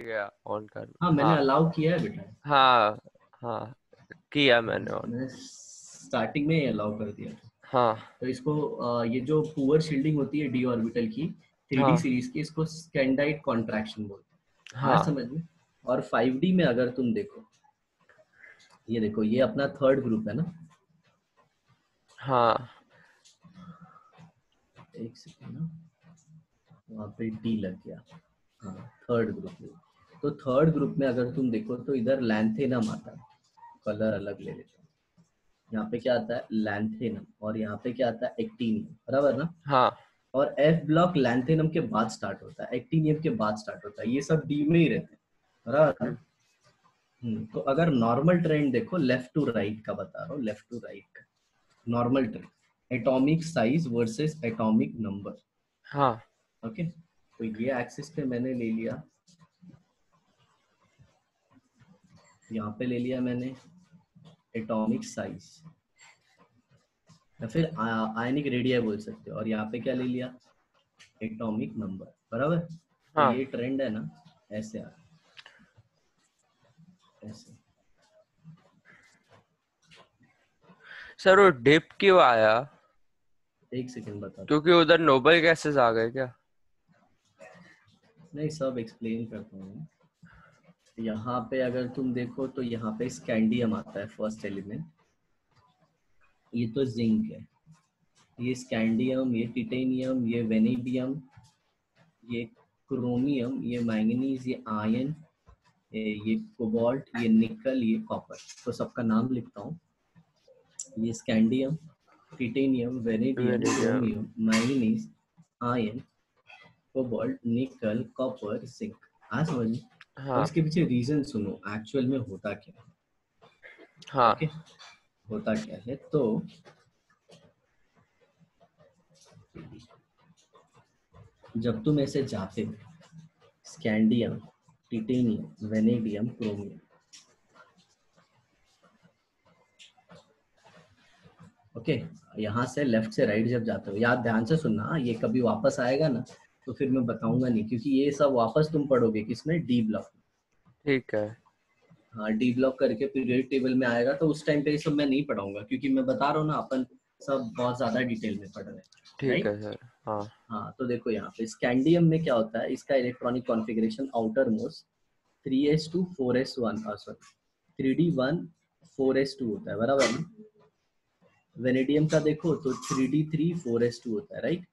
गया ऑन कर। हाँ मैंने हाँ अलाउ किया है बेटा। हाँ हाँ किया मैंने ऑन। मैंने स्टार्टिंग में अलाउ कर दिया। हाँ तो इसको ये जो पुअर शील्डिंग होती है डी ऑर्बिटल की 3D हाँ सीरीज की, इसको स्कैंडाइट कॉन्ट्रैक्शन बोलते हैं। आया हाँ समझ में? और 5D में अगर तुम देखो, ये देखो ये अपना थर्ड ग्रुप है ना। हाँ एक सेकंड ना, वहाँ पे डी लग गया। हाँ थर्ड ग्रुप में। तो थर्ड ग्रुप में अगर तुम देखो तो इधर लैंथेनम आता है। कलर अलग ले लेते हैं। यहाँ पे क्या आता है? लैंथेनम। और यहाँ पे क्या आता है? एक्टीनियम। बराबर ना? हाँ और एफ ब्लॉक लैंथेनम के बाद स्टार्ट होता है, एक्टीनियम के बाद स्टार्ट होता है। ये सब डी में ही रहते हैं। बराबर ना? तो अगर नॉर्मल ट्रेंड देखो, लेफ्ट टू राइट का बता रहा हूँ, लेफ्ट टू राइट का normal trend, atomic size versus atomic number. हाँ ओके, तो ये एक्सिस पे मैंने ले लिया, यहाँ पे ले लिया मैंने एटॉमिक साइज या फिर आयनिक रेडिया बोल सकते हो, और यहाँ पे क्या ले लिया? Atomic number. बराबर? तो हाँ ये ट्रेंड है ना, ऐसे आ ऐसे। सर वो डिप क्यों आया? एक सेकंड बता दो। क्योंकि उधर नोबल गैसेस आ गए क्या? नहीं, सब एक्सप्लेन करता हूँ। यहाँ पे अगर तुम देखो तो यहाँ पे स्कैंडियम आता है फर्स्ट एलिमेंट। ये तो जिंक है, ये स्कैंडियम, ये टिटेनियम, ये वेनेडियम, ये क्रोमियम, ये मैंगनीज, ये आयन, ये कोबाल्ट, ये निकल, ये कॉपर। तो सबका नाम लिखता हूँ। ये scandium, titanium, vanadium, vanadium. Chromium, manganese, ion, cobalt, निकल, कॉपर, जिंक। हाँ समझ में? और हाँ इसके पीछे रीजन सुनो, एक्चुअल में होता क्या है। हाँ ओके, होता क्या है तो जब तुम ऐसे जाते हो, scandium, titanium, vanadium, chromium, okay, यहाँ से लेफ्ट से राइट जब जाते हो, याद ध्यान से सुनना, ये कभी वापस आएगा ना तो फिर मैं बताऊंगा नहीं, क्योंकि ये सब वापस तुम पढ़ोगे किसमें? D block. ठीक है। हाँ, डी ब्लॉक करके पीरियड टेबल में आएगा, तो उस टाइम पे ये सब मैं नहीं पढ़ाऊंगा, क्योंकि मैं बता रहा हूँ ना, अपन सब बहुत ज्यादा डिटेल में पढ़ रहे हैं। ठीक है राइट? सर। हाँ हाँ, तो देखो यहाँ पे स्कैंडियम में क्या होता है, इसका electronic configuration outer most 3s2 4s1 sorry 3d1 4s2 होता है। बराबर ना? वेनेडियम का देखो तो 3d3 4s2 होता है। राइट?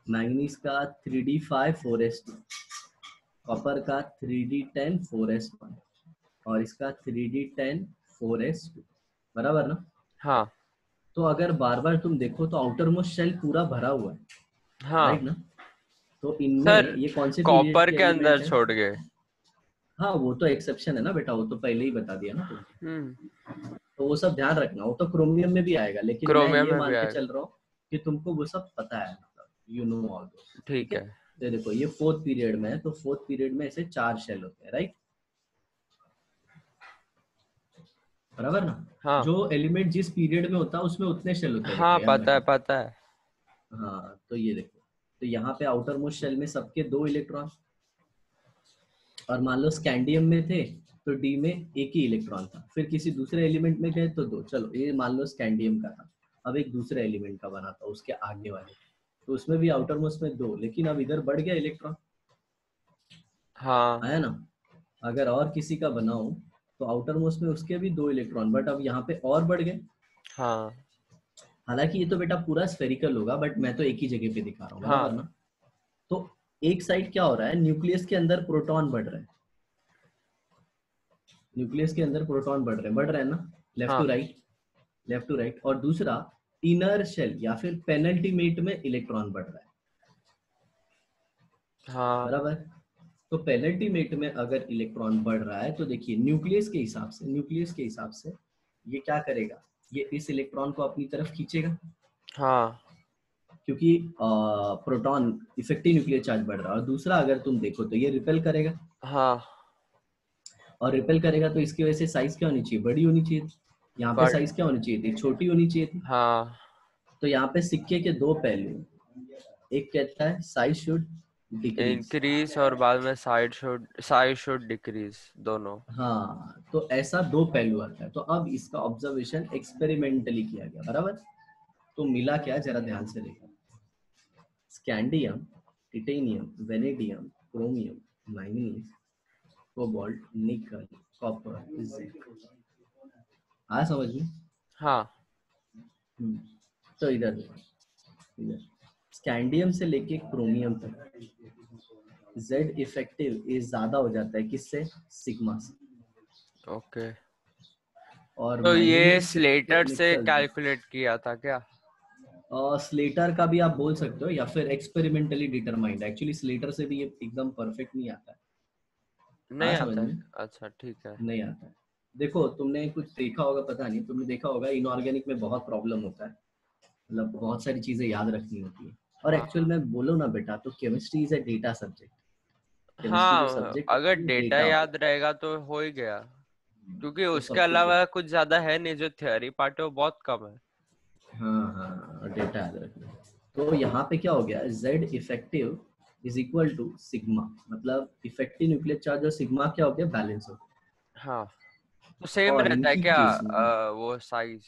मैंगनीज का 3d5 4s2, कॉपर का 3d10 4s1, और इसका 3d10 4s2। बराबर ना? हाँ तो अगर बार बार तुम देखो तो आउटर मोस्ट शेल पूरा भरा हुआ है। राइट हाँ ना? तो इनमें सर ये कौन से पीरियड कॉपर के के अंदर एलिमेंट है? छोड़ गए। हाँ वो तो एक्सेप्शन है ना बेटा, वो तो पहले ही बता दिया ना तुमको। तो वो सब ध्यान रखना, वो तो क्रोमियम में भी आएगा, लेकिन मैं क्रोमियम ये में भी मान के आएगा। चल रहा हूँ कि तुमको वो सब पता है, मतलब यू नो ऑल दोस। ठीक ठीक है? है। तो देखो ये फोर्थ पीरियड में है, तो फोर्थ पीरियड में ऐसे 4 शेल होते हैं। राइट? बराबर ना? हाँ जो एलिमेंट जिस पीरियड में होता है उसमें उतने शेल होते हैं हाँ बेटा, याद पता है रखना। पता है। हाँ, तो ये देखो, तो यहाँ पे आउटर मोस्ट शेल में सबके 2 इलेक्ट्रॉन, और मान लो स्कैंडियम में थे तो डी में एक ही इलेक्ट्रॉन था, फिर किसी दूसरे एलिमेंट में गए तो 2। चलो ये मान लो स्कैंडियम का था, अब एक दूसरे एलिमेंट का बना था उसके आगे वाले, तो उसमें भी आउटर मोस्ट में 2, लेकिन अब इधर बढ़ गया इलेक्ट्रॉन। हाँ आया ना? अगर और किसी का बनाओ तो आउटर मोस्ट में उसके भी 2 इलेक्ट्रॉन, बट अब यहाँ पे और बढ़ गए। हाँ हालांकि ये तो बेटा पूरा स्फेरिकल होगा, बट मैं तो एक ही जगह पे दिखा रहा हूँ। हाँ बराबर ना? तो एक साइड क्या हो रहा है, न्यूक्लियस के अंदर प्रोटॉन बढ़ रहे हैं, न्यूक्लियस के अंदर प्रोटॉन बढ़ रहे हैं ना, लेफ्ट टू हाँ राइट, लेफ्ट टू राइट। और दूसरा इनर शेल या फिर पेनल्टीमेट में इलेक्ट्रॉन बढ़ रहा है। हाँ बराबर? तो पेनल्टीमेट में अगर इलेक्ट्रॉन बढ़ रहा है तो देखिए न्यूक्लियस के हिसाब से, न्यूक्लियस के हिसाब से ये क्या करेगा, ये इस इलेक्ट्रॉन को अपनी तरफ खींचेगा, हाँ क्योंकि प्रोटॉन इफेक्टिव न्यूक्लियर चार्ज बढ़ रहा है। और दूसरा अगर तुम देखो तो ये रिपेल करेगा, हाँ और रिपेल करेगा तो इसकी वजह से साइज क्या होनी चाहिए? बड़ी होनी चाहिए। यहाँ पे बट साइज क्या होनी चाहिए थी? छोटी होनी चाहिए थी। हाँ तो यहाँ पे सिक्के के 2 पहलू, एक कहता है साइज शुड डिक्रीज। इंक्रीज और बाद में साइड शुड डिक्रीज दोनों। हाँ, तो ऐसा दो पहलू आता है। तो अब इसका ऑब्जर्वेशन एक्सपेरिमेंटली किया गया, बराबर। तो मिला क्या, जरा ध्यान से देखो। Scandium, titanium, vanadium, chromium, manganese, cobalt, निकल, कॉपर, जिंक। आया समझ में? हाँ। हम्म, तो इधर देखो, इधर स्कैंडियम से लेके क्रोमियम तक जेड इफेक्टिव ये ज्यादा हो जाता है किससे, सिग्मा से। ओके, और तो ये मैंगनीज से लेके स्लेटर से निकल तक। कैलकुलेट किया था क्या? स्लेटर का भी आप बोल सकते हो या फिर एक्सपेरिमेंटली डिटरमाइंड। एक्चुअली स्लेटर से भी ये एकदम परफेक्ट नहीं आता है। नहीं समझ आता है? में? अच्छा ठीक है। नहीं आता है। देखो, तुमने कुछ देखा होगा, पता नहीं, तुमने देखा होगा इनऑर्गेनिक में बहुत प्रॉब्लम होता है। मतलब बहुत सारी चीजें याद रखनी होती है। और एक्चुअल हाँ में बोलो ना बेटा, तो chemistry is a data subject. Chemistry जो हाँ, सब्जेक्ट अगर है वो डेटा डेटा याद होता रहेगा तो हो ही गया, है। क्योंकि तो उसके सब कुछ अलावा डेटा। कुछ ज्यादा है नहीं, जो थ्योरी पार्ट है वो बहुत कम है। हाँ हाँ, डेटा याद रखना। तो यहाँ पे क्या हो गया, Z effective is equal to sigma. मतलब इफेक्टिव न्यूक्लियर चार्ज और सिग्मा क्या हो गया, बैलेंस हो गया। हाँ, तो सेम और रहता है इनकी क्या केस में, वो साइज?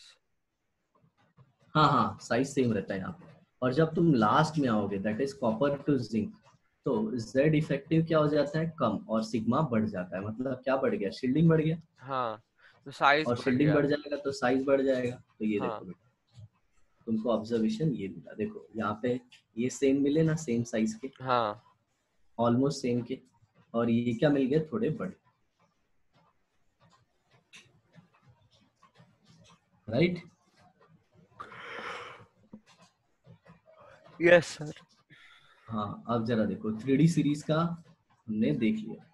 हाँ हाँ, साइज सेम रहता है यहाँ पे। और जब तुम लास्ट में आओगे, that is copper two zinc, तो जेड इफेक्टिव क्या हो जाता है, कम, और सिग्मा बढ़ जाता है। मतलब क्या बढ़ गया, शील्डिंग बढ़ गया। हाँ, तो साइज और बढ़ शील्डिंग गया। बढ़ जाएगा तो साइज बढ़ जाएगा। तो ये हाँ देखो बेटा, तुमको ऑब्जर्वेशन ये मिला, देखो यहाँ पे ये सेम मिले ना, सेम साइज के, हाँ। ऑलमोस्ट सेम के। और ये क्या मिल गए, थोड़े बड़े, राइट। Yes sir. हाँ, अब जरा देखो, थ्री डी सीरीज का हमने देख लिया।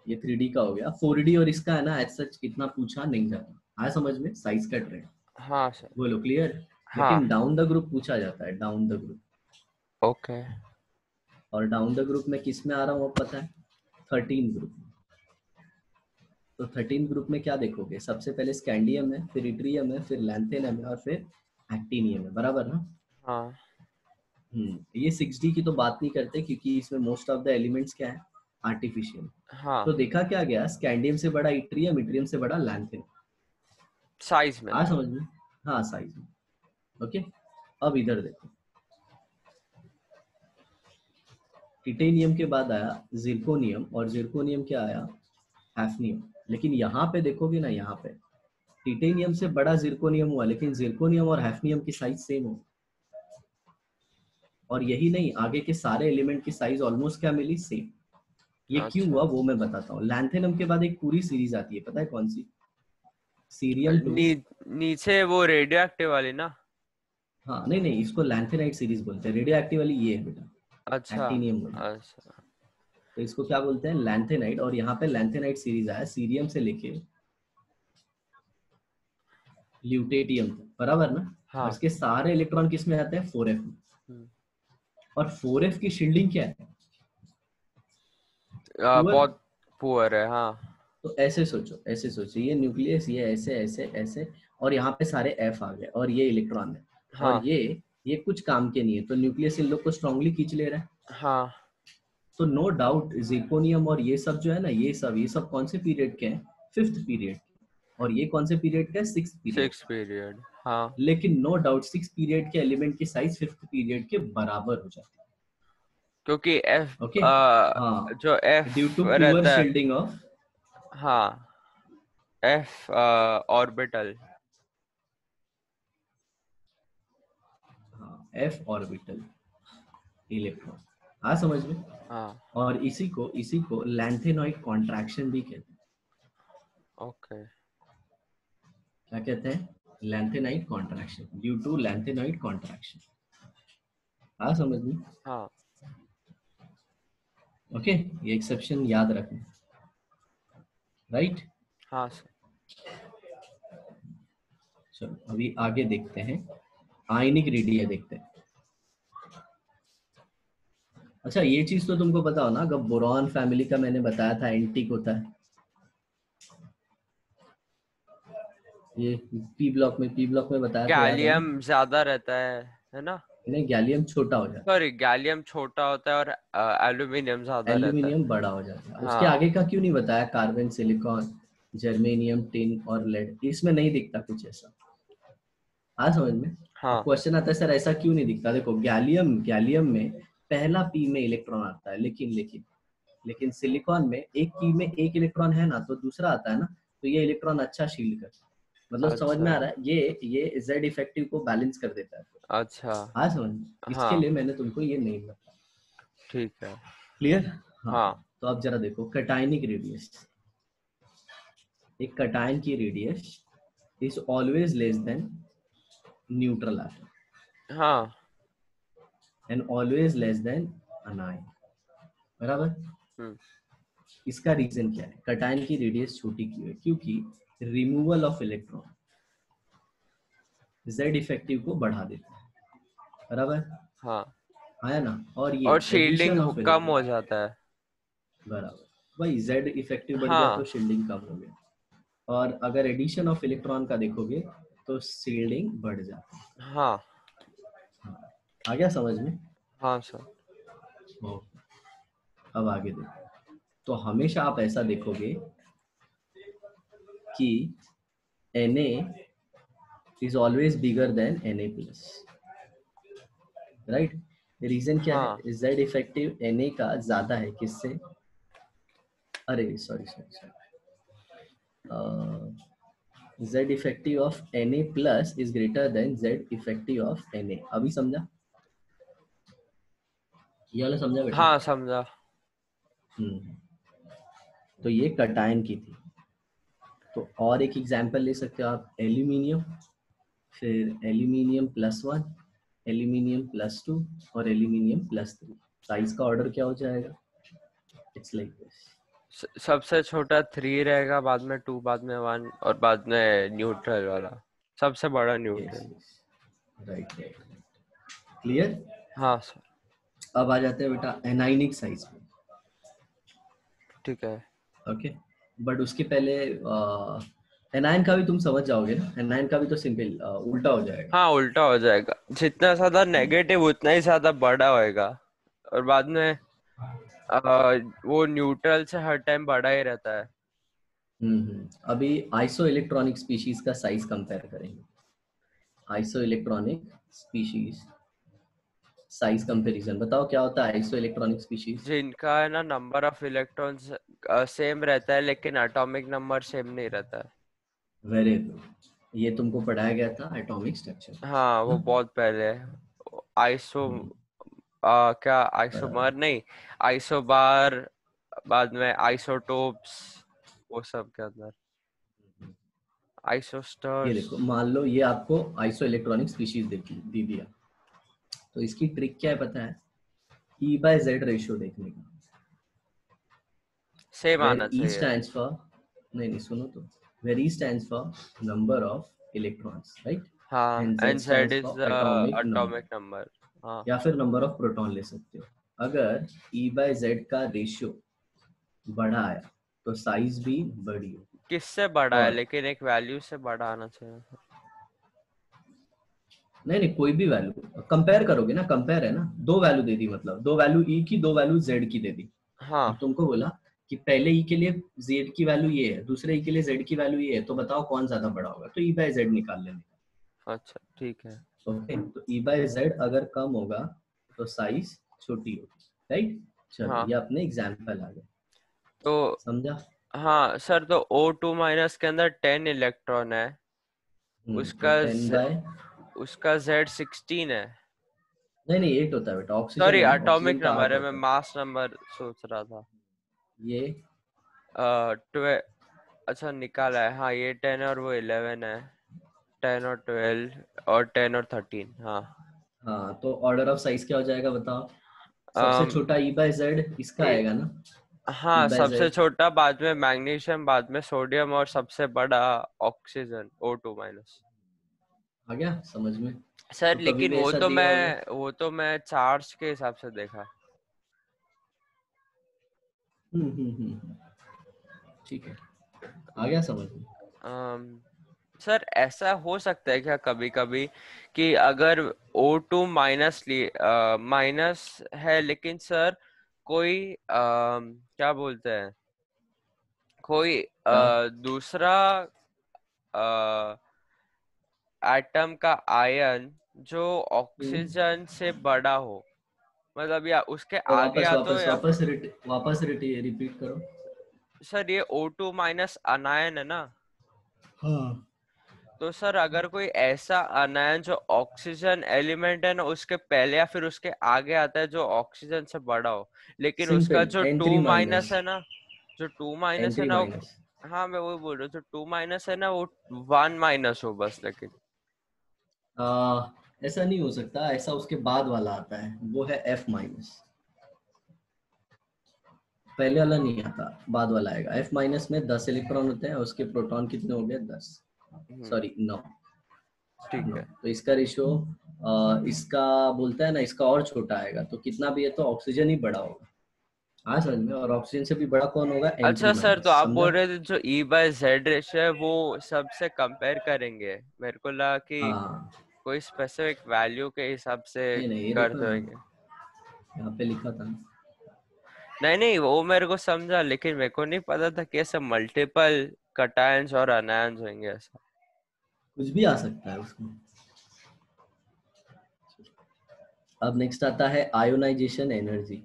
ये थ्री डी का हो गया। फोर डी और इसका है ना, एज सच इतना पूछा नहीं जाता। आया समझ में, साइज का ट्रेंड। हाँ सर। बोलो क्लियर। हाँ। लेकिन डाउन द ग्रुप पूछा जाता है, डाउन द ग्रुप। ओके। और डाउन द ग्रुप में किस में आ रहा हूँ, अब पता है, 13 ग्रुप। तो 13 ग्रुप में क्या देखोगे, सबसे पहले स्कैंडियम है, फिर इट्रियम है, फिर लैंथेनम है, और फिर एक्टिनियम है, बराबर ना। हाँ ये 6D की तो बात नहीं करते, क्योंकि इसमें मोस्ट ऑफ द एलिमेंट्स क्या है, आर्टिफिशियल। हाँ, तो देखा क्या गया, स्कैंडियम से बड़ा इट्रियम, इट्रियम से बड़ा लैंथेनम। साइज में। आ समझ में? हाँ, साइज में। ओके। अब इधर देखो, टिटेनियम के बाद आया जिरकोनियम, और जिरकोनियम क्या आया, हैफनियम। लेकिन यहाँ पे देखोगे ना, यहाँ पे टिटेनियम से बड़ा जिरकोनियम हुआ, लेकिन जिरकोनियम और हैफनियम की साइज सेम हो। और यही नहीं, आगे के सारे एलिमेंट की साइज ऑलमोस्ट क्या मिली, सेम। ये क्यों अच्छा। हुआ वो मैं बताता हूँ। लैंथेनम के बाद एक पूरी सीरीज आती है, पता है कौन सी, सीरियम टू। नी, नीचे वो रेडियो एक्टिव वाली ना? हाँ, नहीं नहीं, इसको लैंथेनाइट सीरीज बोलते हैं। रेडियो एक्टिव वाली ये है बेटा, अच्छा। एक्टिनियम बोलते हैं। अच्छा। तो इसको क्या बोलते हैं, लैंथेनाइट। और यहाँ पे लैंथेनाइट सीरीज आया सीरियम से लेके ल्यूटेटियम तक, बराबर ना। और हाँ। इसके सारे इलेक्ट्रॉन किस में आते हैं, 4f में। हम्म। और 4f की शील्डिंग क्या है, पुअर। बहुत पुअर है, हाँ। तो ऐसे सोचो, ऐसे सोचो, ये न्यूक्लियस, ये ऐसे ऐसे ऐसे, और यहाँ पे सारे f आ गए, और ये इलेक्ट्रॉन है। और हाँ। ये कुछ काम के नहीं है, तो न्यूक्लियस इन लोग को स्ट्रांगली खींच ले रहा है। हाँ। तो नो डाउट जिरकोनियम और ये सब जो है ना, ये सब कौन से पीरियड के हैं, फिफ्थ पीरियड। और ये कौन से पीरियड का है, सिक्स पीरियड। Six period. हाँ, लेकिन नो डाउट सिक्स पीरियड के एलिमेंट की साइज फिफ्थ पीरियड के बराबर हो जाती क्योंकि एफ, है। ओके। हाँ, जो ड्यू एफ टू पुअर रहता है। शील्डिंग ऑफ, हाँ, एफ ऑर्बिटल। हाँ, एफ ऑर्बिटल इलेक्ट्रॉन। हाँ समझ में। हाँ। और इसी को लैंथेनॉइड कॉन्ट्रैक्शन भी कहते हैं। ओके। क्या कहते हैं, lanthanide contraction, due to lanthanoid contraction. हाँ समझ में। हाँ। ओके, ये एक्सेप्शन याद रखना, राइट। हाँ सर। चलो अभी आगे देखते हैं, आयनिक रेडिया देखते हैं। अच्छा, ये चीज तो तुमको पता हो ना, अगर बोरॉन फैमिली का मैंने बताया था एंटीक होता है। ये पी ब्लॉक में बताया था, याद है ना। गैलियम ज्यादा रहता है ना? नहीं, गैलियम छोटा हो जाता सॉरी, गैलियम छोटा होता है और एल्यूमिनियम है, ज्यादा रहता है। एल्यूमिनियम बड़ा हो जाता है। उसके हाँ आगे का क्यों नहीं बताया? कार्बन, सिलिकॉन, जर्मेनियम, टिन और लेड, इसमें नहीं दिखता कुछ ऐसा। हाँ समझ में। अब हाँ। क्वेश्चन आता है सर ऐसा क्यों नहीं दिखता? देखो गैलियम, गैलियम में पहला पी में इलेक्ट्रॉन आता है, लेकिन सिलिकॉन में एक पी में एक इलेक्ट्रॉन है ना, तो दूसरा आता है ना, तो ये इलेक्ट्रॉन अच्छा शील्ड करता है। मतलब समझ अच्छा में आ रहा है? ये जेड इफेक्टिव को बैलेंस कर देता है। अच्छा। हाँ समझ में। इसके हाँ लिए मैंने तुमको ये नहीं बताया। ठीक है। क्लियर? हाँ। हाँ तो अब जरा देखो कटायनिक रेडियस। एक कटायन की radius is always less than neutral atom हाँ। And always less than anion, बराबर। हम्म। इसका रीजन क्या है? कटायन की रेडियस छोटी क्यों है? क्योंकि removal of electron Z effective को बढ़ा देता है, बराबर। हाँ, है ना? और ये और एडिशन शील्डिंग ऑफ कम हो इलेक्ट्रॉन, जाता है। बराबर। वही जेड इफेक्टिव बढ़ गया तो हाँ शील्डिंग कम हो गया। और अगर एडिशन ऑफ इलेक्ट्रॉन का देखोगे तो शील्डिंग बढ़ जाती है। हाँ। हाँ, आ गया समझ में? हाँ सर। ओ, अब आगे देखो। तो हमेशा आप ऐसा देखोगे कि Na is always bigger than Na plus, right? Reason क्या है? हाँ जेड इफेक्टिव Na का ज्यादा है किससे? अरे sorry sorry sorry, Z effective of Na plus is greater than Z effective of Na। अभी समझा? ये वाला समझा बेटा? हाँ समझा। हम्म। तो ये कटायन की थी। तो और एक एग्जांपल ले सकते हो आप, एल्यूमिनियम, फिर aluminium plus one, aluminium plus two और एल्यूमिनियम प्लस थ्री। साइज का ऑर्डर क्या हो जाएगा? It's like this. सबसे छोटा 3 रहेगा, बाद में 2, बाद में 1 और बाद में न्यूट्रल वाला, सबसे बड़ा yes neutral. Yes, right right. Clear? हाँ सर। अब आ जाते हैं बेटा एनाइनिक साइज पे। ठीक है। ओके, बट उसके पहले एनाइन का भी तुम समझ जाओगे ना? एनाइन का भी तो सिंपल उल्टा हो जाएगा। हाँ उल्टा हो जाएगा, जितना ज्यादा नेगेटिव उतना ही ज्यादा बड़ा होएगा, और बाद में वो न्यूट्रल से हर टाइम बड़ा ही रहता है। अभी आइसो इलेक्ट्रॉनिक स्पीशीज का साइज कंपेयर करेंगे। Iso electronic species size comparison, बताओ क्या होता है आइसो इलेक्ट्रॉनिक स्पीशीज? जिनका है ना नंबर ऑफ इलेक्ट्रॉन्स सेम रहता है लेकिन एटॉमिक नंबर सेम नहीं रहता है। वेरी गुड, ये तुमको पढ़ाया गया था एटॉमिक स्ट्रक्चर, हाँ ना? वो बहुत पहले। आइसो हम्म, क्या बराबर। आइसोमर नहीं, आइसोबार, बाद में आइसोटोप्स, वो सब के अंदर ये आइसोस्टर्स। देखो, मान लो ये आपको आइसो इलेक्ट्रॉनिक स्पीशीज दे दिया, तो इसकी ट्रिक क्या है पता है? ई बाय जेड रेशियो देखने का। सेम वेर आना ई चाहिए। स्टैंड्स फॉर, नहीं नहीं सुनो तो, where E stands for number of electrons, right? हाँ, and Z and Z stands is for atomic atomic number, number. हाँ। या फिर नंबर ऑफ प्रोटॉन ले सकते हो। अगर ई बाय जेड का रेशियो बड़ा आया तो साइज भी बड़ी होगी। किससे बड़ा है, और लेकिन एक वैल्यू से बड़ा आना चाहिए। नहीं नहीं, कोई भी वैल्यू कंपेयर करोगे ना, कंपेयर है ना, दो वैल्यू दे दी, मतलब दो वैल्यू ई की, दो वैल्यू जेड की दे दी। हाँ। अब तुमको बोला कि पहले ई के लिए जेड की वैल्यू ये है, दूसरे ई के लिए जेड की वैल्यू ये है, तो बताओ कौन ज्यादा बड़ा होगा? तो ई बाय जेड निकाल लेने अच्छा ठीक है। का। ओके, तो ई बाय जेड अगर कम होगा तो साइज छोटी होगी, राइट? चलो, हाँ ये अपने एग्जाम्पल आ गए। तो समझा? हाँ सर, तो O2 माइनस के अंदर 10 इलेक्ट्रॉन है, तो उसका 10 बाय, उसका Z 16 है। नहीं नहीं 8 होता है बेटा, ऑक्सीजन सॉरी, है ना, ऑक्सीजन एटॉमिक का नंबर 8 है, मैं होता है। मास नंबर सोच रहा था। ये 12, अच्छा निकाला है, हाँ ये 10 और वो 11 है। 10 और 12 और 10 और 13, हाँ। हाँ, तो ऑर्डर ऑफ साइज क्या हो जाएगा बताओ? सबसे अम, छोटा ई बाय जेड इसका ए, आएगा ना, ई हाँ बाय सबसे जेड। छोटा, बाद में मैग्नीशियम, बाद में सोडियम और सबसे बड़ा ऑक्सीजन O2 माइनस। आ गया समझ में? तो सर कभी लेकिन भी ऐसा दिया होगा। वो तो मैं चार्ज के हिसाब से देखा। ठीक है, आ गया समझ में? सर ऐसा हो सकता है क्या कभी कभी कि अगर O2 माइनस माइनस है, लेकिन सर कोई क्या बोलते हैं, कोई क्या? दूसरा एटम का आयन जो हम्म। ऑक्सीजन से बड़ा हो, मतलब या उसके आगे वापस आ तो, वापस या वापस वापस रिपीट करो। सर ये O2 माइनस अनायन है ना, हाँ। तो सर अगर कोई ऐसा अनायन जो ऑक्सीजन एलिमेंट है ना उसके पहले या फिर उसके आगे आता है जो ऑक्सीजन से बड़ा हो, लेकिन उसका सिंपल जो N two three minus minus. है ना, जो टू एन माइनस है थ्री ना माइनस। हाँ मैं वही बोल रहा हूँ, जो टू माइनस है ना वो वन माइनस हो बस, लेकिन ऐसा नहीं हो सकता, ऐसा उसके बाद वाला आता है, वो है एफ माइनस। पहले वाला नहीं आता, बाद वाला आएगा। एफ माइनस में 10 इलेक्ट्रॉन होते हैं, उसके प्रोटॉन कितने हो गए? 10। हम्म, सॉरी 9। ठीक 9 है। तो इसका रेशियो, इसका बोलता है ना, इसका और छोटा आएगा, तो कितना भी है तो ऑक्सीजन ही बड़ा होगा। हाँ समझ में। और ऑक्सीजन से भी बड़ा कौन होगा? एन अच्छा थ्री सर, तो माइनस, आप समझा? बोल रहे थे जो E/Z रेशियो है वो सबसे कंपेयर करेंगे, मेरे को लगा कि हाँ। कोई स्पेसिफिक वैल्यू के हिसाब से नहीं नहीं, ये कर देखो ना, देंगे। यहाँ पे लिखा था ना। नहीं नहीं, वो मेरे को समझा, लेकिन मेरे को नहीं पता था कि ऐसे मल्टीपल कटायंस और अनायंस होंगे ऐसा। कुछ भी आ सकता है उसमें। अब नेक्स्ट आता है आयोनाइजेशन एनर्जी।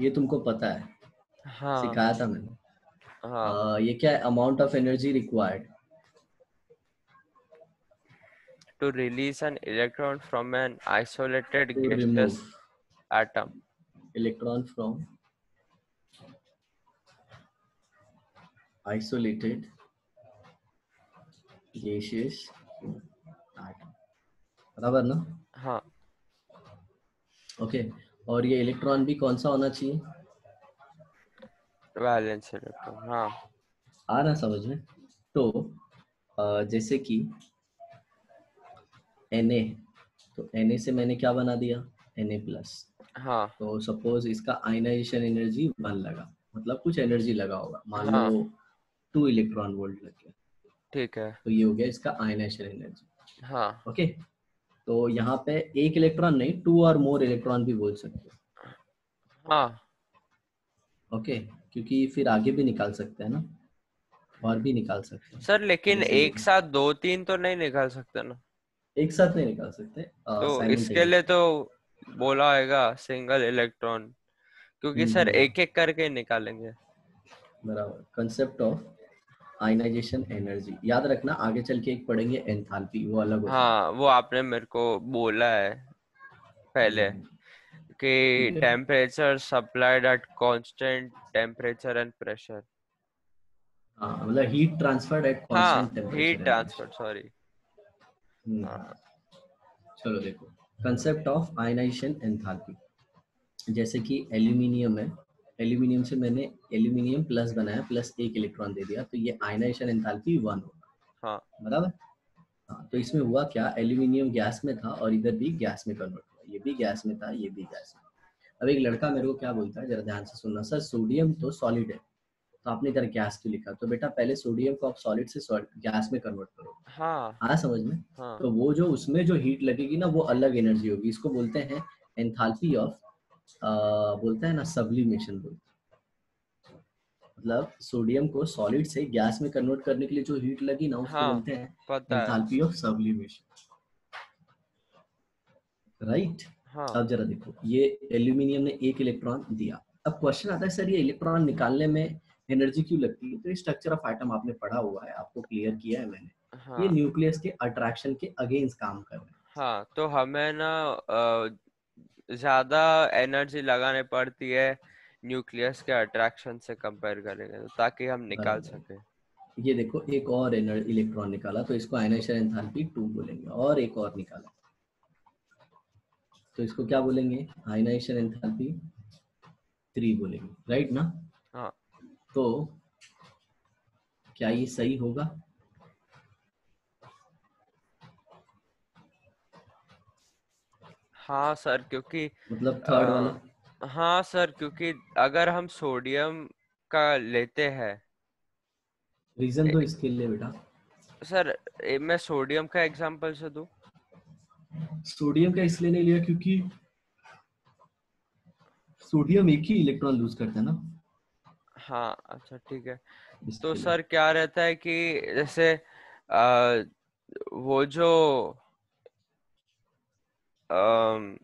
ये तुमको पता है, हाँ सिखाया था मैंने। हाँ। ये क्या है? Amount of energy required to release an electron from an isolated to remove gaseous atom. Electron from isolated gaseous atom, बराबर ना? हाँ, ओके। और ये इलेक्ट्रॉन भी कौन सा होना चाहिए? वैलेंस इलेक्ट्रॉन, हाँ। आ ना समझ में? तो जैसे कि Na, तो Na से मैंने क्या बना दिया? Na plus. हाँ तो सपोज इसका आयनाइजेशन एनर्जी 1 लगा, मतलब कुछ एनर्जी लगा होगा, मान लो हाँ, 2 इलेक्ट्रॉन वोल्ट लग गया। ठीक है। तो ये हो गया इसका आयनाइजेशन एनर्जी। हाँ ओके। तो यहाँ पे एक इलेक्ट्रॉन नहीं, 2 और मोर इलेक्ट्रॉन भी बोल सकते हाँ। हो। ओके, क्योंकि फिर आगे भी निकाल सकते हैं ना, और भी निकाल सकते हैं। सर लेकिन जैसे एक साथ दो तीन तो नहीं निकाल सकते ना, एक साथ नहीं निकाल सकते, तो इसके लिए साइमल्टेनियस। तो बोला होगा सिंगल इलेक्ट्रॉन, क्योंकि सर एक एक करके निकालेंगे। बराबर। कंसेप्ट ऑफ आयनाइजेशन एनर्जी याद रखना, आगे चल के एक पढ़ेंगे एंथैल्पी, वो अलग होता है। हाँ वो आपने मेरे को बोला है पहले हम्म, ठीक कि है। Temperature supplied at constant temperature and pressure. हाँ, मतलब हीट ट्रांसफर्ड एट हाँ, constant temperature heat and transfer, pressure. Sorry. हाँ चलो देखो, कंसेप्ट ऑफ आयनाइजेशन एंथैल्पी। जैसे कि एल्यूमिनियम है, एल्यूमिनियम से मैंने एल्यूमिनियम प्लस बनाया, प्लस एक इलेक्ट्रॉन दे दिया, तो ये आयनाइजेशन एंथैल्पी 1 होगा। हाँ बराबर। हाँ, तो इसमें हुआ क्या? एल्यूमिनियम गैस में था और इधर भी गैस में कन्वर्ट हुआ, ये भी गैस में था, ये भी गैस में। अब एक लड़का मेरे को क्या बोलता है, जरा ध्यान से सुनना, सर सोडियम तो सॉलिड है, तो आपने इधर गैस क्यों लिखा? तो बेटा पहले सोडियम को आप सॉलिड से गैस में कन्वर्ट करो। हाँ हाँ समझ में? हाँ। तो वो जो उसमें जो हीट लगेगी ना, वो अलग एनर्जी होगी, इसको बोलते हैं एंथैल्पी ऑफ, बोलते हैं ना सब्लिमेशन बोलते हैं। मतलब सोडियम को सॉलिड से गैस में कन्वर्ट करने के लिए जो हीट लगी ना, उसको हाँ बोलते हैं पता है। Enthalpy of sublimation. राइट। हाँ अब जरा देखो, ये एल्यूमिनियम ने एक इलेक्ट्रॉन दिया। अब क्वेश्चन आता है, सर ये इलेक्ट्रॉन निकालने में एनर्जी क्यों लगती है? तो ये स्ट्रक्चर ऑफ एटम आपने पढ़ा हुआ है, आपको क्लियर किया है मैंने। ये हाँ न्यूक्लियस के अट्रैक्शन के अगेंस्ट काम कर रहे हैं। हाँ, तो हमें ना ज्यादा एनर्जी लगाने पड़ती है न्यूक्लियस के अट्रैक्शन से कंपेयर करेंगे तो, ताकि हम निकाल बराबर। सके। ये देखो, एक और इलेक्ट्रॉन निकाला, तो इसको आयनाइजेशन एंथैल्पी 2 बोलेंगे, और एक और निकाला, तो इसको क्या बोलेंगे? आयनाइजेशन एंथैल्पी 3 बोलेंगे, राइट ना? हाँ तो क्या ये सही होगा? हाँ सर, क्योंकि मतलब थर्ड वाला। हाँ सर, क्योंकि अगर हम सोडियम का लेते हैं रीजन दो इसके लिए बेटा। सर मैं सोडियम का एग्जांपल से दूं? सोडियम का इसलिए नहीं लिया क्योंकि सोडियम एक ही इलेक्ट्रॉन लूज करता है ना, हाँ अच्छा ठीक है। तो इसके लिए। सर क्या रहता है कि जैसे वो अम,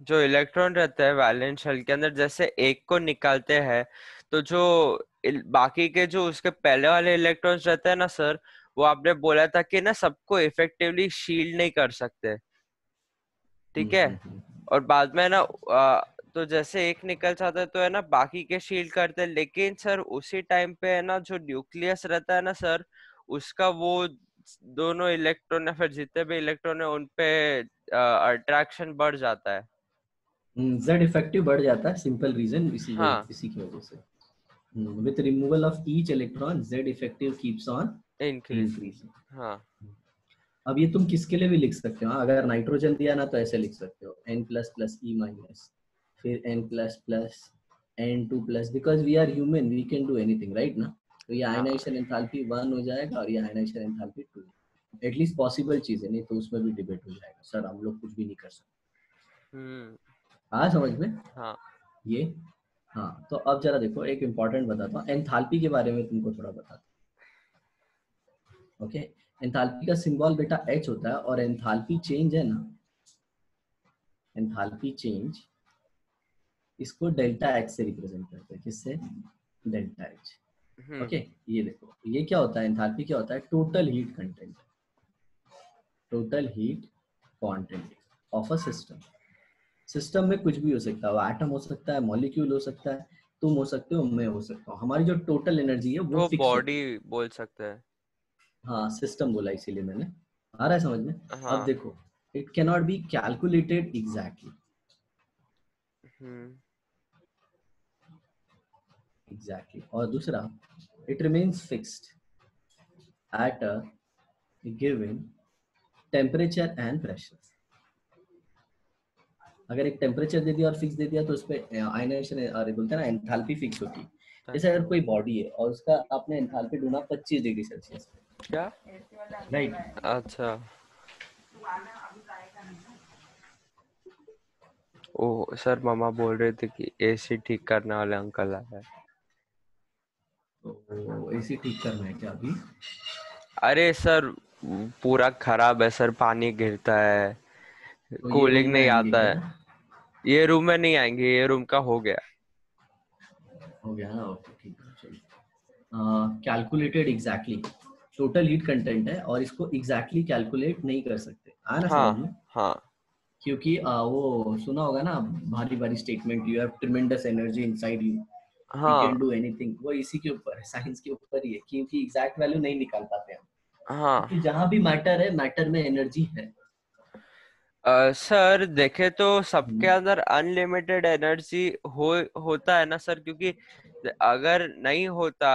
जो इलेक्ट्रॉन रहता है वैलेंस शेल के अंदर, जैसे एक को निकालते हैं तो जो बाकी के जो उसके पहले वाले इलेक्ट्रॉन्स रहते हैं ना सर, वो आपने बोला था कि ना सबको इफेक्टिवली शील्ड नहीं कर सकते, ठीक है। हम्म। और बाद में ना तो जैसे एक निकल जाता है तो है ना बाकी के शील्ड करते हैं, लेकिन सर उसी टाइम पे है ना जो न्यूक्लियस रहता है ना सर, उसका वो दोनों इलेक्ट्रॉन या फिर जितने भी इलेक्ट्रॉन है उन पे अट्रैक्शन बढ़ जाता है। जेड इफेक्टिव बढ़ जाता है, सिंपल रीजन इसी हाँ, इसी की वजह से। With removal of each electron Z effective keeps on increase. Increasing. हाँ। अब ये तुम किसके लिए भी लिख सकते हो, हाँ, अगर नाइट्रोजन दिया ना तो ऐसे लिख सकते हो n plus plus E minus, फिर n plus plus n2 plus, because we are human we can do anything right ना। तो ये हाँ। आयनाइजेशन एंथैल्पी 1 हो जाएगा और ये आयनाइजेशन एंथैल्पी 2, एटलीस्ट पॉसिबल चीज है, नहीं तो उसमें भी डिबेट हो जाएगा सर हम लोग कुछ भी नहीं कर सकते। हम्म। हाँ समझ में हाँ। ये। हाँ तो अब जरा देखो एक इम्पॉर्टेंट बताता हूँ, एंथैल्पी के बारे में तुमको थोड़ा बताता हूँ। ओके, एंथैल्पी का सिंबल बेटा H होता है, और एंथैल्पी चेंज है ना, एंथैल्पी चेंज इसको डेल्टा एच से रिप्रेजेंट करते हैं, किससे, डेल्टा एच। हम्म। ओके, ये देखो ये क्या होता है, एंथैल्पी क्या होता है, total heat content, total heat content of a system. System में कुछ भी हो सकता है, वो एटम हो सकता है, मॉलिक्यूल हो सकता है, तुम हो सकते हो, मैं हो सकता हूँ, हमारी जो टोटल एनर्जी है वो वो फिक्स बॉडी होती है। बोल सकते हैं। हाँ सिस्टम बोला इसीलिए मैंने, आ रहा है समझ में। अब हाँ। देखो, it cannot be calculated exactly, hmm. Exactly, और दूसरा it remains fixed at a given temperature and pressure. अगर एक टेम्परेचर दे दिया और फिक्स दे दिया तो उस पर आयनाइजेशन, अरे बोलते हैं ना एंथैल्पी फिक्स होती है। जैसे अगर कोई बॉडी है और उसका आपने एंथैल्पी ढूंढा 25 डिग्री सेल्सियस पे, क्या? राइट। अच्छा। ओ सर, मामा बोल रहे थे कि एसी ठीक करने वाले अंकल आए हैं। तो एसी ठीक करना है क्या अभी। अरे सर, पूरा खराब है सर, पानी गिरता है, तो ये रूम कूलिंग में नहीं आएंगे आता क्या, है। ये रूम में नहीं आएंगे, ये रूम का हो गया। हो गया ना, ओके ठीक है चलिए। Calculated exactly, total heat content है और इसको एग्जैक्टली कैलकुलेट नहीं कर सकते, आया ना समझ हाँ। में। हाँ। क्योंकि वो सुना होगा ना भारी भारी statement, you have tremendous energy inside you, we हाँ। कैन डू एनीथिंग, वो इसी के ऊपर है, साइंस के ऊपर ही है, क्योंकि एग्जैक्ट वैल्यू नहीं निकाल पाते हम, हाँ। क्योंकि जहां भी मैटर है मैटर में एनर्जी है। सर देखे तो सबके हम्म। अंदर अनलिमिटेड एनर्जी होता है ना सर, क्योंकि अगर नहीं होता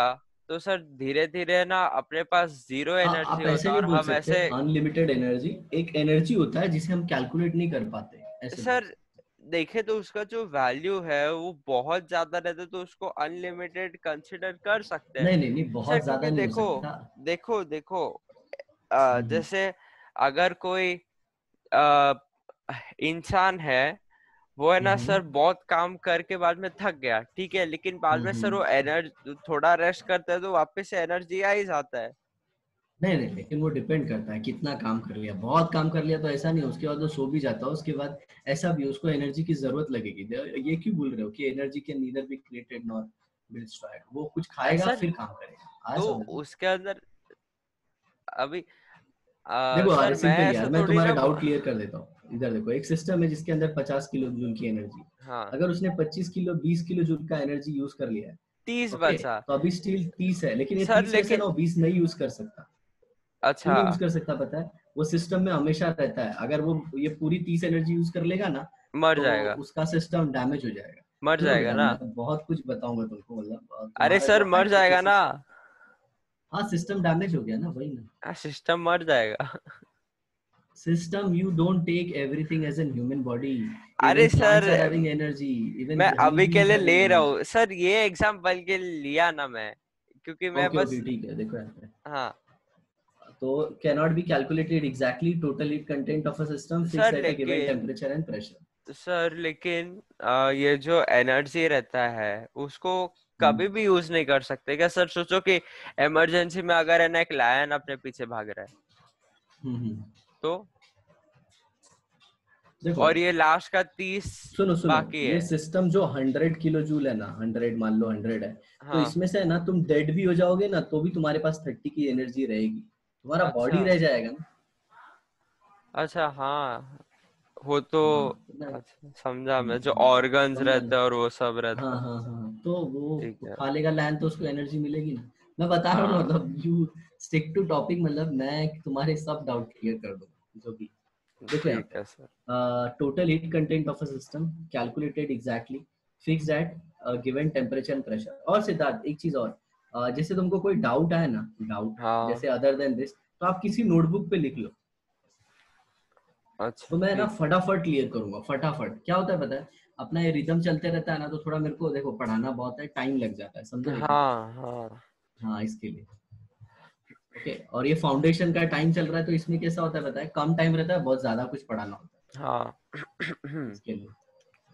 तो सर धीरे धीरे ना अपने पास जीरो हाँ एनर्जी आप ऐसे होता नहीं और बोल हम सकते ऐसे। अनलिमिटेड एनर्जी, एक एनर्जी होता है जिसे हम कैलकुलेट नहीं कर पाते, ऐसे बोल सर सकते। देखे तो उसका जो वैल्यू है वो बहुत ज्यादा रहता, तो उसको अनलिमिटेड कंसिडर कर सकते हैं नहीं नहीं नहीं, सर, बहुत ज्यादा क्योंकि नहीं हो देखो, सकता। देखो देखो हम्म। जैसे अगर कोई अ, इंसान है, वो है ना हम्म। सर बहुत काम करके बाद में थक गया, ठीक है, लेकिन बाद में सर हम्म। वो एनर्जी थोड़ा रेस्ट करता है तो वापस से एनर्जी आ ही जाता है। नहीं नहीं, लेकिन वो डिपेंड करता है कितना काम कर लिया, बहुत काम कर लिया तो ऐसा नहीं, उसके बाद वो सो भी जाता है, उसके बाद ऐसा भी उसको एनर्जी की जरूरत लगेगी। ये क्यों बोल रहे हो कि energy can neither be created nor be destroyed, वो कुछ खाएगा सर फिर काम करेगा, आ तो समझ में। उसके अंदर अभी देखो सर अरे मैं सिंपल यार, ऐसा मैं थोड़ी तुम्हारा ना डाउट क्लियर कर देता हूँ, इधर देखो एक सिस्टम है जिसके अंदर 50 किलो जूल की एनर्जी, हाँ, अगर उसने 25 किलो 20 किलो जूल का एनर्जी यूज कर लिया है, 30 ओके, बचा तो अभी स्टिल 30 है, लेकिन ये सर, 30 में से ना लेकिन वो 20 नहीं यूज कर सकता। क्यों अच्छा, नहीं यूज कर सकता पता है, वो सिस्टम में हमेशा रहता है, अगर वो ये पूरी 30 एनर्जी यूज कर लेगा ना मर तो जाएगा, उसका सिस्टम डैमेज हो जाएगा। मर सुनो जाएगा बेटा ना। मैं बहुत कुछ बताऊंगा तुमको, मतलब अरे तुम्हारा सर जो मर जाएगा ना। हाइपोथेसिस, हाँ सिस्टम डैमेज हो गया ना, वही ना। सिस्टम मर जाएगा। System, you don't take everything as a human body, अरे even sir, plants are having energy, even मैं honey अभी bee के is लिए having ले रहा energy। हूँ सर, ये एग्जाम्पल के लिए लिया ना मैं, क्योंकि मैं ओके बस ओके ठीक है, देखो यहाँ पे हाँ तो cannot be calculated exactly total heat content of a system fixed sir at a given लेकिन temperature and pressure. ये जो एनर्जी रहता है उसको हम्म कभी भी यूज नहीं कर सकते क्या सर? सोचो कि इमरजेंसी में अगर है ना एक लायन अपने पीछे भाग रहा है हम्म। तो, देखो और ये लास्ट का 30 सुनो सुनो, बाकी ये है। सिस्टम जो 100 किलो जूल है ना, 100 मान लो 100 है, तो हाँ। इसमें से है ना तुम डेड भी हो जाओगे ना तो भी तुम्हारे पास 30 की एनर्जी रहेगी, तुम्हारा अच्छा बॉडी रह जाएगा ना। अच्छा, हाँ वो तो। हाँ अच्छा समझा मैं, जो हाँ, ऑर्गन्स समझा रहते ना। हैं और वो सब हाँ रहता है। हाँ हाँ, तो ठीक वो है। खा लेगा लैंड तो उसको एनर्जी मिलेगी ना। मैं बता रहा हूँ ना, हाँ मतलब यू स्टिक टू टॉपिक, मतलब मैं तुम्हारे सब डाउट क्लियर कर दूंगा जो भी। देखो यहाँ ठीक पे है sir. total heat content of a system calculated exactly fixed at a given temperature and pressure। और सिद्धार्थ एक चीज और, जैसे तुमको कोई डाउट आए ना, डाउट हाँ जैसे अदर देन दिस, तो आप किसी नोटबुक पे लिख लो, तो अच्छा मैं ना ठीक है। फटाफट क्लियर करूंगा। फटाफट क्या होता है पता है, अपना ये रिदम चलते रहता है ना, तो थोड़ा मेरे को देखो पढ़ाना बहुत है, टाइम लग जाता है, समझो एक बात। हाँ हाँ हाँ इसके लिए। ओके, और ये फाउंडेशन का टाइम चल रहा है, तो इसमें कैसा होता है पता है, कम टाइम रहता है, बहुत ज्यादा कुछ पढ़ाना होता है हाँ इसके लिए।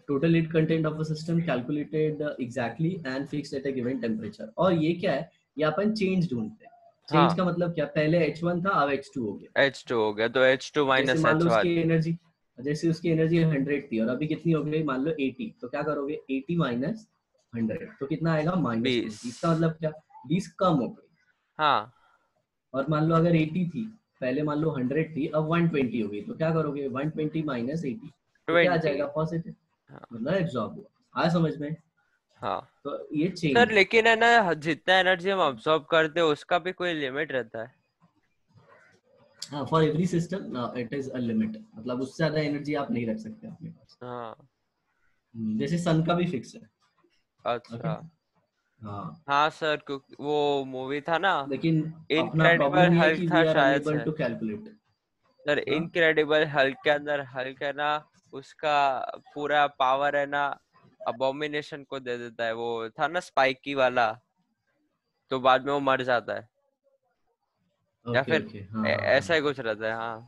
Total heat content of a system calculated exactly and fixed at a given temperature. और ये क्या है, ये अपन चेंज ढूंढते हैं। चेंज हाँ। का मतलब क्या, पहले H1 था, अब H2 हो गया। H2 हो गया तो H2 जैसे माइनस मान लो एच उसकी वन एनर्जी, जैसे उसकी एनर्जी 100 थी और अभी कितनी हो गई, मान लो 80, तो क्या करोगे, 80 माइनस 100 तो कितना आएगा, बीस। -20। इसका मतलब क्या, 20 कम हो गई। हाँ और मान लो अगर 80 थी, पहले मान लो 100 थी, अब 120 हो गई, तो क्या करोगे, 120 माइनस 80, तो क्या आ 20। जाएगा, पॉजिटिव, हाँ मतलब एब्जॉर्ब हुआ। आया समझ में। हाँ तो ये चेंज सर, है। लेकिन है ना जितना एनर्जी हम अब्सॉर्ब करते हैं उसका भी कोई लिमिट रहता है? हाँ, for every system it is a limit, मतलब उससे ज्यादा एनर्जी आप नहीं रख सकते अपने पास। हाँ। जैसे सन का भी फिक्स है। ओके। अच्छा। हाँ, हाँ सर, क्योंकि वो मूवी था ना, लेकिन अपना इनक्रेडिबल प्रॉब्लम ये है हल्क कि था वी आर शायद अनएबल से। To calculate. सर हाँ इनक्रेडिबल हल्क के अंदर हल्क है ना, उसका पूरा पावर है ना अबोमिनेशन को दे देता है, वो था ना स्पाइकी वाला, तो बाद में वो मर जाता है, या ओके फिर ओके, हाँ हाँ ऐसा ही हाँ। कुछ रहता है हाँ।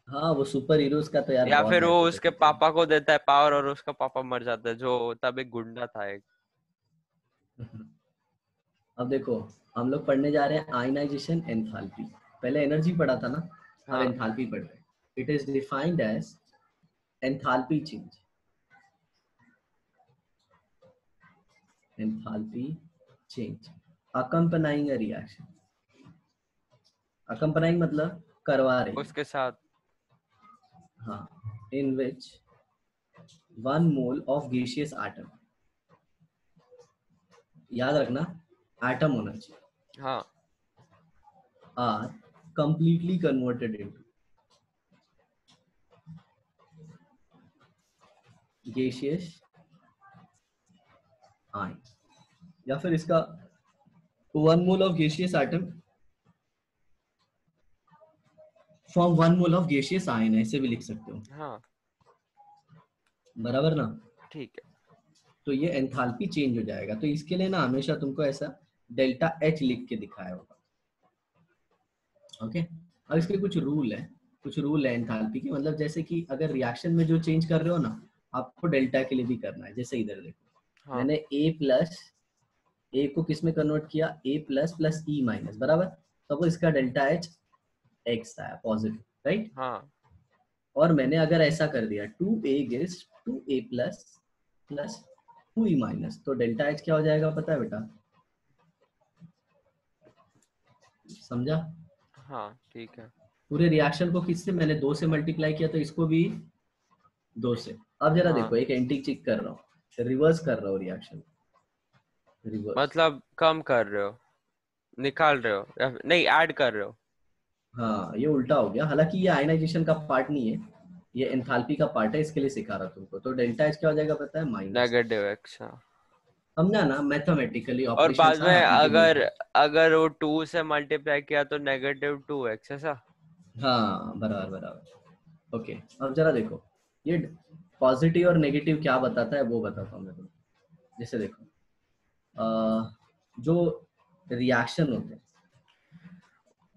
हाँ वो सुपर हीरोज का तो यार या बहुत फिर वो डायलॉग है, उसके तो क्या। पापा को देता है पावर और उसका पापा मर जाता है, जो तब एक गुंडा था एक। अब देखो, हम लोग पढ़ने जा रहे हैं आयनाइजेशन एंथैल्पी। पहले एनर्जी पढ़ा था ना, अब हाँ एंथैल्पी पढ़ रहे हैं। It is defined as enthalpy change. Enthalpy change accompanying a reaction। accompanying मतलब करवा रही है। उसके साथ। हाँ, in which 1 mole of gaseous atom, याद रखना एटम होना चाहिए, हाँ are completely converted into gaseous ion। या फिर इसका 1 mole of gaseous atom form 1 mole of gaseous ion, ऐसे भी लिख सकते हो, हाँ बराबर ना। ठीक है। तो ये एंथैल्पी चेंज हो जाएगा, तो इसके लिए ना हमेशा तुमको ऐसा डेल्टा एच लिख के दिखाया होगा। ओके। अब इसके कुछ रूल है, कुछ रूल है एंथैल्पी के, मतलब जैसे कि अगर रिएक्शन में जो चेंज कर रहे हो ना, आपको डेल्टा के लिए भी करना है। जैसे इधर देखो, हाँ मैंने ए प्लस, ए को किस में कन्वर्ट किया, ए प्लस प्लस ई माइनस, बराबर, तब इसका डेल्टा एच एक्स आया, पॉजिटिव, राइट। हाँ और मैंने अगर ऐसा कर दिया, 2a gives 2a plus plus 2e minus, तो डेल्टा एच क्या हो जाएगा पता है बेटा, समझा। हाँ ठीक है। पूरे रिएक्शन को किससे, मैंने 2 से मल्टीप्लाई किया, तो इसको भी 2 से। अब जरा हाँ देखो, एक एंटी चेक कर रहा हूँ, रिवर्स कर रहा हूँ रिएक्शन, रिवर्स। मतलब कम कर रहे हो, निकाल रहे हो या नहीं ऐड कर रहे हो? हाँ ये उल्टा हो गया, हालांकि ये आयनाइजेशन का पार्ट नहीं है, ये एंथैल्पी का पार्ट है, इसके लिए सिखा रहा तुमको। तो डेल्टा एच क्या हो जाएगा पता है, माइनस। नेगेटिव एक्स, हाँ। समझा ना, मैथमेटिकली और ऑपरेशन बाद सा में एप्लीकेबल अगर है। अगर वो 2 से मल्टीप्लाई किया तो -2x ऐसा? हाँ बराबर बराबर। ओके, अब जरा देखो, ये पॉजिटिव और नेगेटिव क्या बताता है वो बताता हूँ मैं तुमको। जैसे देखो, जो रिएक्शन होते हैं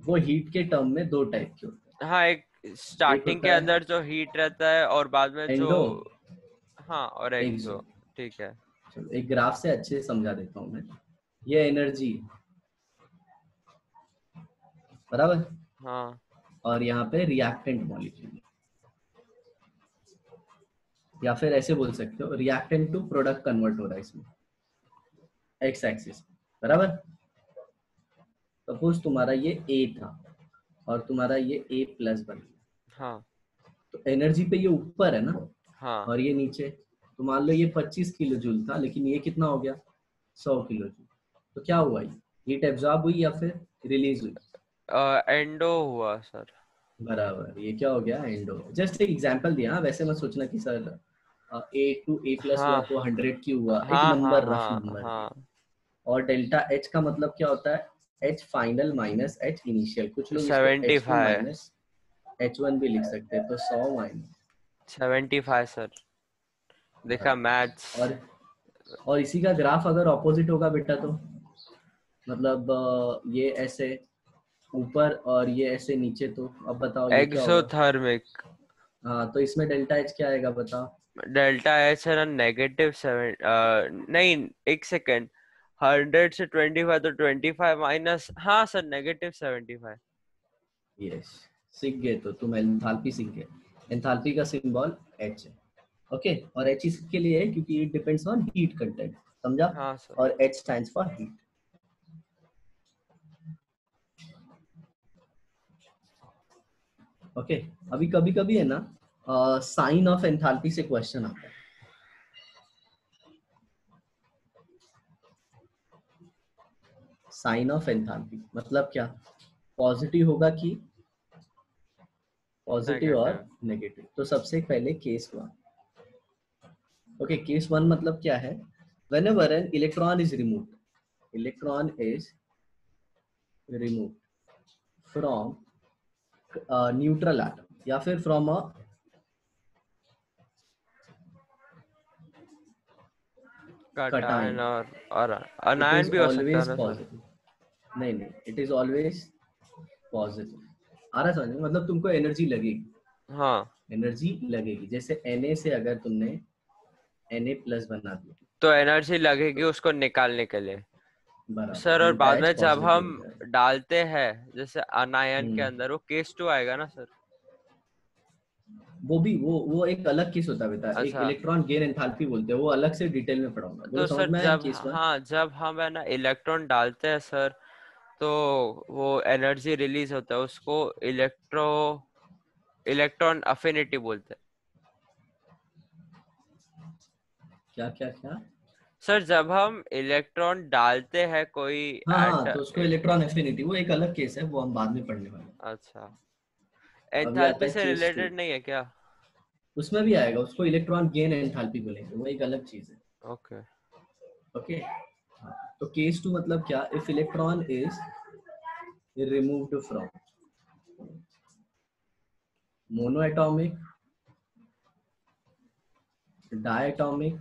वो हीट के टर्म में दो टाइप के होते हाँ, एक हैं। एक स्टार्टिंग के होता है अंदर जो हीट रहता है और बाद में जो, एंडो, हाँ, और एक्सो। एक्सो। ठीक है। चलो एक ग्राफ से अच्छे से समझा देता हूँ मैं। ये एनर्जी बराबर, हाँ और यहाँ पे रिएक्टेंट मॉलिक्यूल, या फिर ऐसे बोल सकते हो रिएक्टेंट टू प्रोडक्ट कन्वर्ट हो रहा है इसमें एक्स एक्सिस, बराबर। सपोज तुम्हारा ये ए था और तुम्हारा ये ए प्लस बन गया, हाँ तो एनर्जी पे ये ऊपर है ना हाँ। और ये नीचे। तो मान लो ये 25 किलो जूल था, लेकिन ये कितना हो गया 100 किलो जूल। तो क्या हुआ, ये हीट एब्जॉर्ब हुई या फिर रिलीज हुई? एंडो हुआ सर। बराबर, ये क्या हो गया एंडो। जस्ट एक एग्जांपल दिया, वैसे मत सोचना कि sir A to A plus हुआ हाँ तो 100 क्यों हुआ, एक हाँ हाँ नंबर, रफ हाँ नंबर है। हाँ। और डेल्टा एच का मतलब क्या होता है, H final minus H initial. कुछ लोग इसको H two 75। Minus H one भी लिख सकते हैं, तो 100 माइनस। 75 सर। देखा मैथ्स। और इसी का ग्राफ अगर ऑपोजिट होगा बेटा, तो मतलब ये ऐसे ऊपर और ये ऐसे नीचे, तो अब बताओ ये क्या होगा। एक्सोथर्मिक। हाँ, तो इसमें डेल्टा एच क्या आएगा बताओ। डेल्टा एच है ना, -7। नहीं, एक सेकेंड। 100 से 25 तो 25 माइनस, हाँ सर, -75। यस, सीख गए तो तुम एंथैल्पी सीख गए। एंथैल्पी का सिंबल एच है, ओके। और एच इसके लिए है क्योंकि it depends on heat content, समझा। हाँ सर। और H stands for heat. Okay. अभी कभी कभी है ना साइन ऑफ एंथैल्पी से क्वेश्चन आता है। साइन ऑफ एंथैल्पी मतलब क्या, पॉजिटिव होगा कि पॉजिटिव और नेगेटिव। नेगेटिव। तो सबसे पहले case one. Okay, case one मतलब क्या है, whenever an electron is removed, electron is removed from a neutral atom या फिर from a कटायन cation, और it अनायन is भी हो सकता है always ना सर? positive। नहीं नहीं, it is always positive। आ रहा समझ में, मतलब तुमको एनर्जी लगेगी, हाँ, एनर्जी लगेगी। जैसे Na से अगर तुमने Na प्लस बना दिया, तो एनर्जी लगेगी तो उसको निकालने के लिए। बराबर सर, और डेल्टा बाद एच में जब पॉजिटिव हम हो जाएगा। डालते हैं जैसे अनायन के हम्म, अंदर, वो केस टू आएगा ना सर? वो भी वो एक अलग केस होता है बेटा, एक अच्छा। इलेक्ट्रॉन गेन एंथैल्पी बोलते हैं, वो अलग से डिटेल में पढ़ाऊंगा। बोलो तो समझ सर में आया जब, केस वन। हाँ, जब हम है ना इलेक्ट्रॉन डालते हैं सर, तो वो एनर्जी रिलीज होता है, उसको इलेक्ट्रॉन अफिनिटी बोलते हैं। क्या क्या क्या? सर, जब हम इलेक्ट्रॉन डालते हैं कोई हाँ हाँ, तो उसको एट इलेक्ट्रॉन एफिनिटी, वो एक अलग केस है, वो हम बाद में पढ़ने वाले हैं। अच्छा, अभी आता एंथैल्पी है से केस टू। रिलेटेड नहीं है क्या? उसमें भी आएगा, उसको इलेक्ट्रॉन गेन एंथैल्पी बोलेंगे, वो एक अलग चीज है। ओके। ओके। तो केस टू मतलब क्या, if electron is removed from monoatomic, diatomic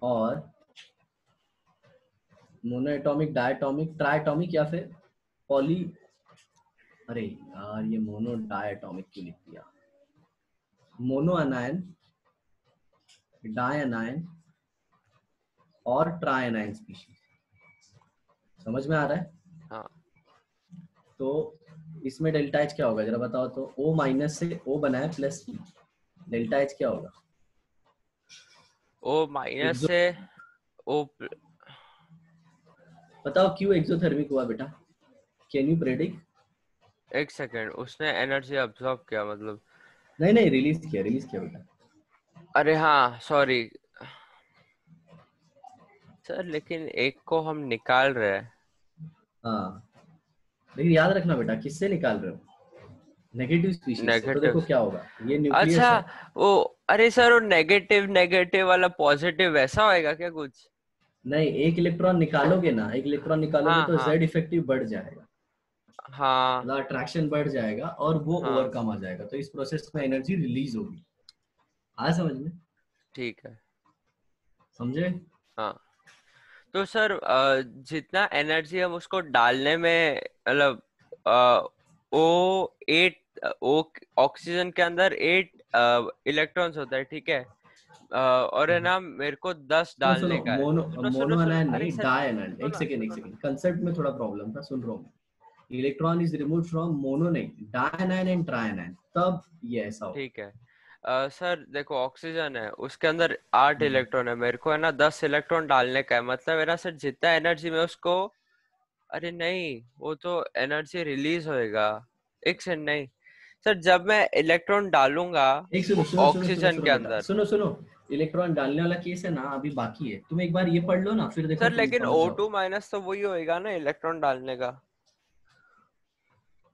और मोनोएटॉमिक, डायटॉमिक, ट्राइटॉमिक या फिर पॉली। अरे यार, ये मोनो डायटॉमिक क्यों लिख दिया, मोनो अनायन, डायनायन और ट्रायनाइन स्पीशीज। समझ में आ रहा है? हाँ, तो इसमें डेल्टा एच क्या होगा जरा बताओ तो। O माइनस से O बना है प्लस E, डेल्टा एच क्या होगा? ओ माइनस एक्सो, से ओ। बताओ क्यों एक्सोथर्मिक हुआ बेटा, कैन यू प्रेडिक्ट? एक सेकेंड, उसने एनर्जी अब्सॉर्ब किया मतलब? नहीं नहीं, रिलीज किया बेटा। अरे हाँ, सॉरी सर, लेकिन एक को हम निकाल रहे हैं। हाँ, लेकिन याद रखना बेटा, किससे निकाल रहे हो, नेगेटिव स्पीशीज से। तो नेगेटिव। देखो क्या होगा, ये अच्छा, न्यूक्लियस है। वो, अरे सर, वो नेगेटिव नेगेटिव वाला पॉजिटिव वैसा होएगा क्या कुछ? नहीं, एक इलेक्ट्रॉन निकालोगे ना, एक इलेक्ट्रॉन निकालोगे हाँ तो हाँ जेड इफेक्टिव बढ़ जाएगा, हाँ मतलब अट्रैक्शन बढ़ जाएगा और वो हाँ। ओवरकम आ जाएगा, तो इस प्रोसेस में एनर्जी रिलीज होगी। आ समझ में? ठीक है। समझे? हाँ, तो सर जितना एनर्जी हम उसको डालने में मतलब ओ एट ओ ऑक्सीजन के अंदर 8 इलेक्ट्रॉन्स होता है, ठीक है। और है ना मेरे को 10 सुनो सुनो, डालने का है। मोनो सुनो सुनो मोनो सुनो, अनायन अरे नहीं, सर डाई अनायन। सुनो एक ना सेकेंड एक सुनो ना। सेकेंड, कंसेप्ट में थोड़ा प्रॉब्लम था, सुन रहा हूँ। Electron is remove from mono नहीं, di anion and tri anion, तब ये ऐसा हो। ठीक है। सर देखो ऑक्सीजन है, उसके अंदर 8 हम्म, इलेक्ट्रॉन है, मेरे को है ना 10 इलेक्ट्रॉन डालने का है, मतलब है ना सर जितना एनर्जी में उसको, अरे नहीं वो तो एनर्जी रिलीज होएगा। एक सेकंड, नहीं सर, जब मैं इलेक्ट्रॉन डालूंगा एक सुनो सुनो सुनो सुनो ऑक्सीजन सुनो के बेटा, अंदर। सुनो सुनो। इलेक्ट्रॉन डालने वाला केस है ना, अभी बाकी है, तुम एक बार ये पढ़ लो ना, फिर देखो सर तुम लेकिन समझ जाओ। O2 माइनस तो वही होएगा ना इलेक्ट्रॉन डालने का।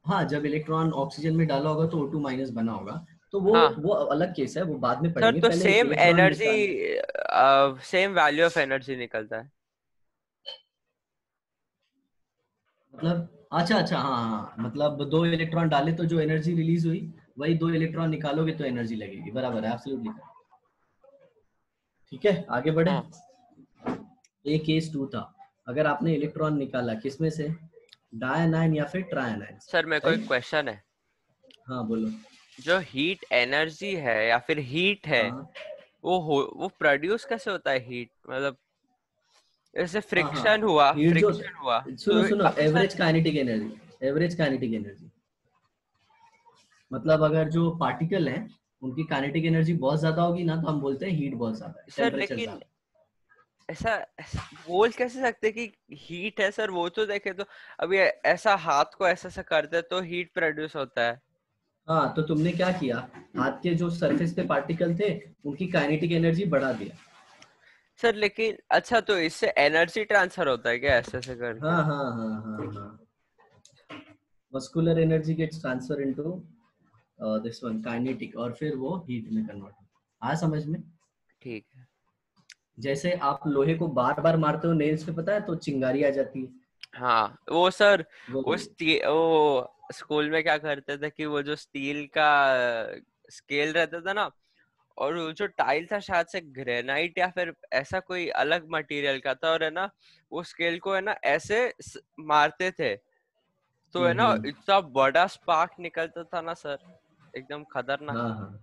हाँ, जब इलेक्ट्रॉन ऑक्सीजन में डाला होगा तो O2 माइनस बना होगा, तो वो हाँ वो अलग केस है, वो बाद में सर, पढ़ेंगे, तो पहले सेम इलेक्ट्रॉन एनर्जी, निकाल। सेम वैल्यू ऑफ एनर्जी निकलता है। मतलब अच्छा अच्छा, हाँ हाँ हाँ, मतलब दो इलेक्ट्रॉन डाले तो जो एनर्जी रिलीज हुई, वही दो इलेक्ट्रॉन निकालोगे तो एनर्जी लगेगी, बराबर है, एब्सोल्युटली। ठीक है, आगे बढ़े। हाँ एक केस टू था, अगर आपने इलेक्ट्रॉन निकाला किसमें से, डायनाइन या फिर ट्रायनाइन से, सर, मेरे को एक राइट। क्वेश्चन है। हाँ बोलो। जो हीट एनर्जी है या फिर हीट है, हाँ वो प्रोड्यूस कैसे होता है हीट, मतलब जैसे हाँ हाँ, फ्रिक्शन हुआ, हीट जो, फ्रिक्शन हुआ सुनो तो सुनो, अभी sir. Average kinetic energy, average kinetic energy, मतलब अगर जो पार्टिकल हैं उनकी काइनेटिक एनर्जी बहुत ज्यादा होगी ना, तो हम बोलते हैं हीट बहुत ज्यादा है, सर टेम्परेचर लेकिन ज्यादा। ऐसा बोल कैसे सकते कि हीट है सर, वो तो देखे तो अभी ऐसा हाथ को ऐसा ऐसा करते तो हीट प्रोड्यूस होता है। हाँ, तो तुमने क्या किया, हाथ के जो सरफेस पे पार्टिकल थे उनकी काइनेटिक एनर्जी बढ़ा दिया। सर लेकिन अच्छा, तो इससे एनर्जी ट्रांसफर होता है क्या ऐसे ऐसे करके? हाँ हाँ हाँ हाँ हाँ, muscular energy gets transfer into this one kinetic, और फिर वो हीट में कन्वर्ट होता है। समझ में। ठीक है। जैसे आप लोहे को बार बार मारते हो नेल्स पे, पता है, तो चिंगारी आ जाती है। हाँ वो सर, वो वो स्कूल में क्या करते थे कि वो जो स्टील का स्केल रहता था ना, और वो जो टाइल था शायद से ग्रेनाइट या फिर ऐसा कोई अलग मटेरियल का था, और है ना वो स्केल को है ना ऐसे मारते थे, तो है ना हम्म, इतना बड़ा स्पार्क निकलता था ना सर, एकदम खतरनाक। हाँ हाँ,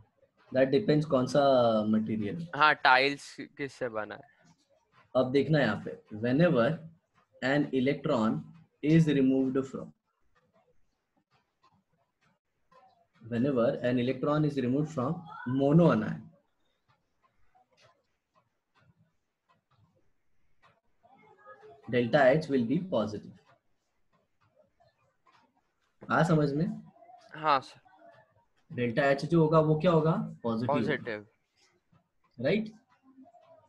दैट डिपेंड्स कौन सा मटेरियल। हाँ टाइल्स किससे बना है? अब देखना यहाँ पे, when ever an electron is removed from, whenever an electron is removed from monoanion, delta H will be positive। आ समझ में। हाँ सर। डेल्टा H जो होगा वो क्या होगा, पॉजिटिव होगा, पॉजिटिव। राइट।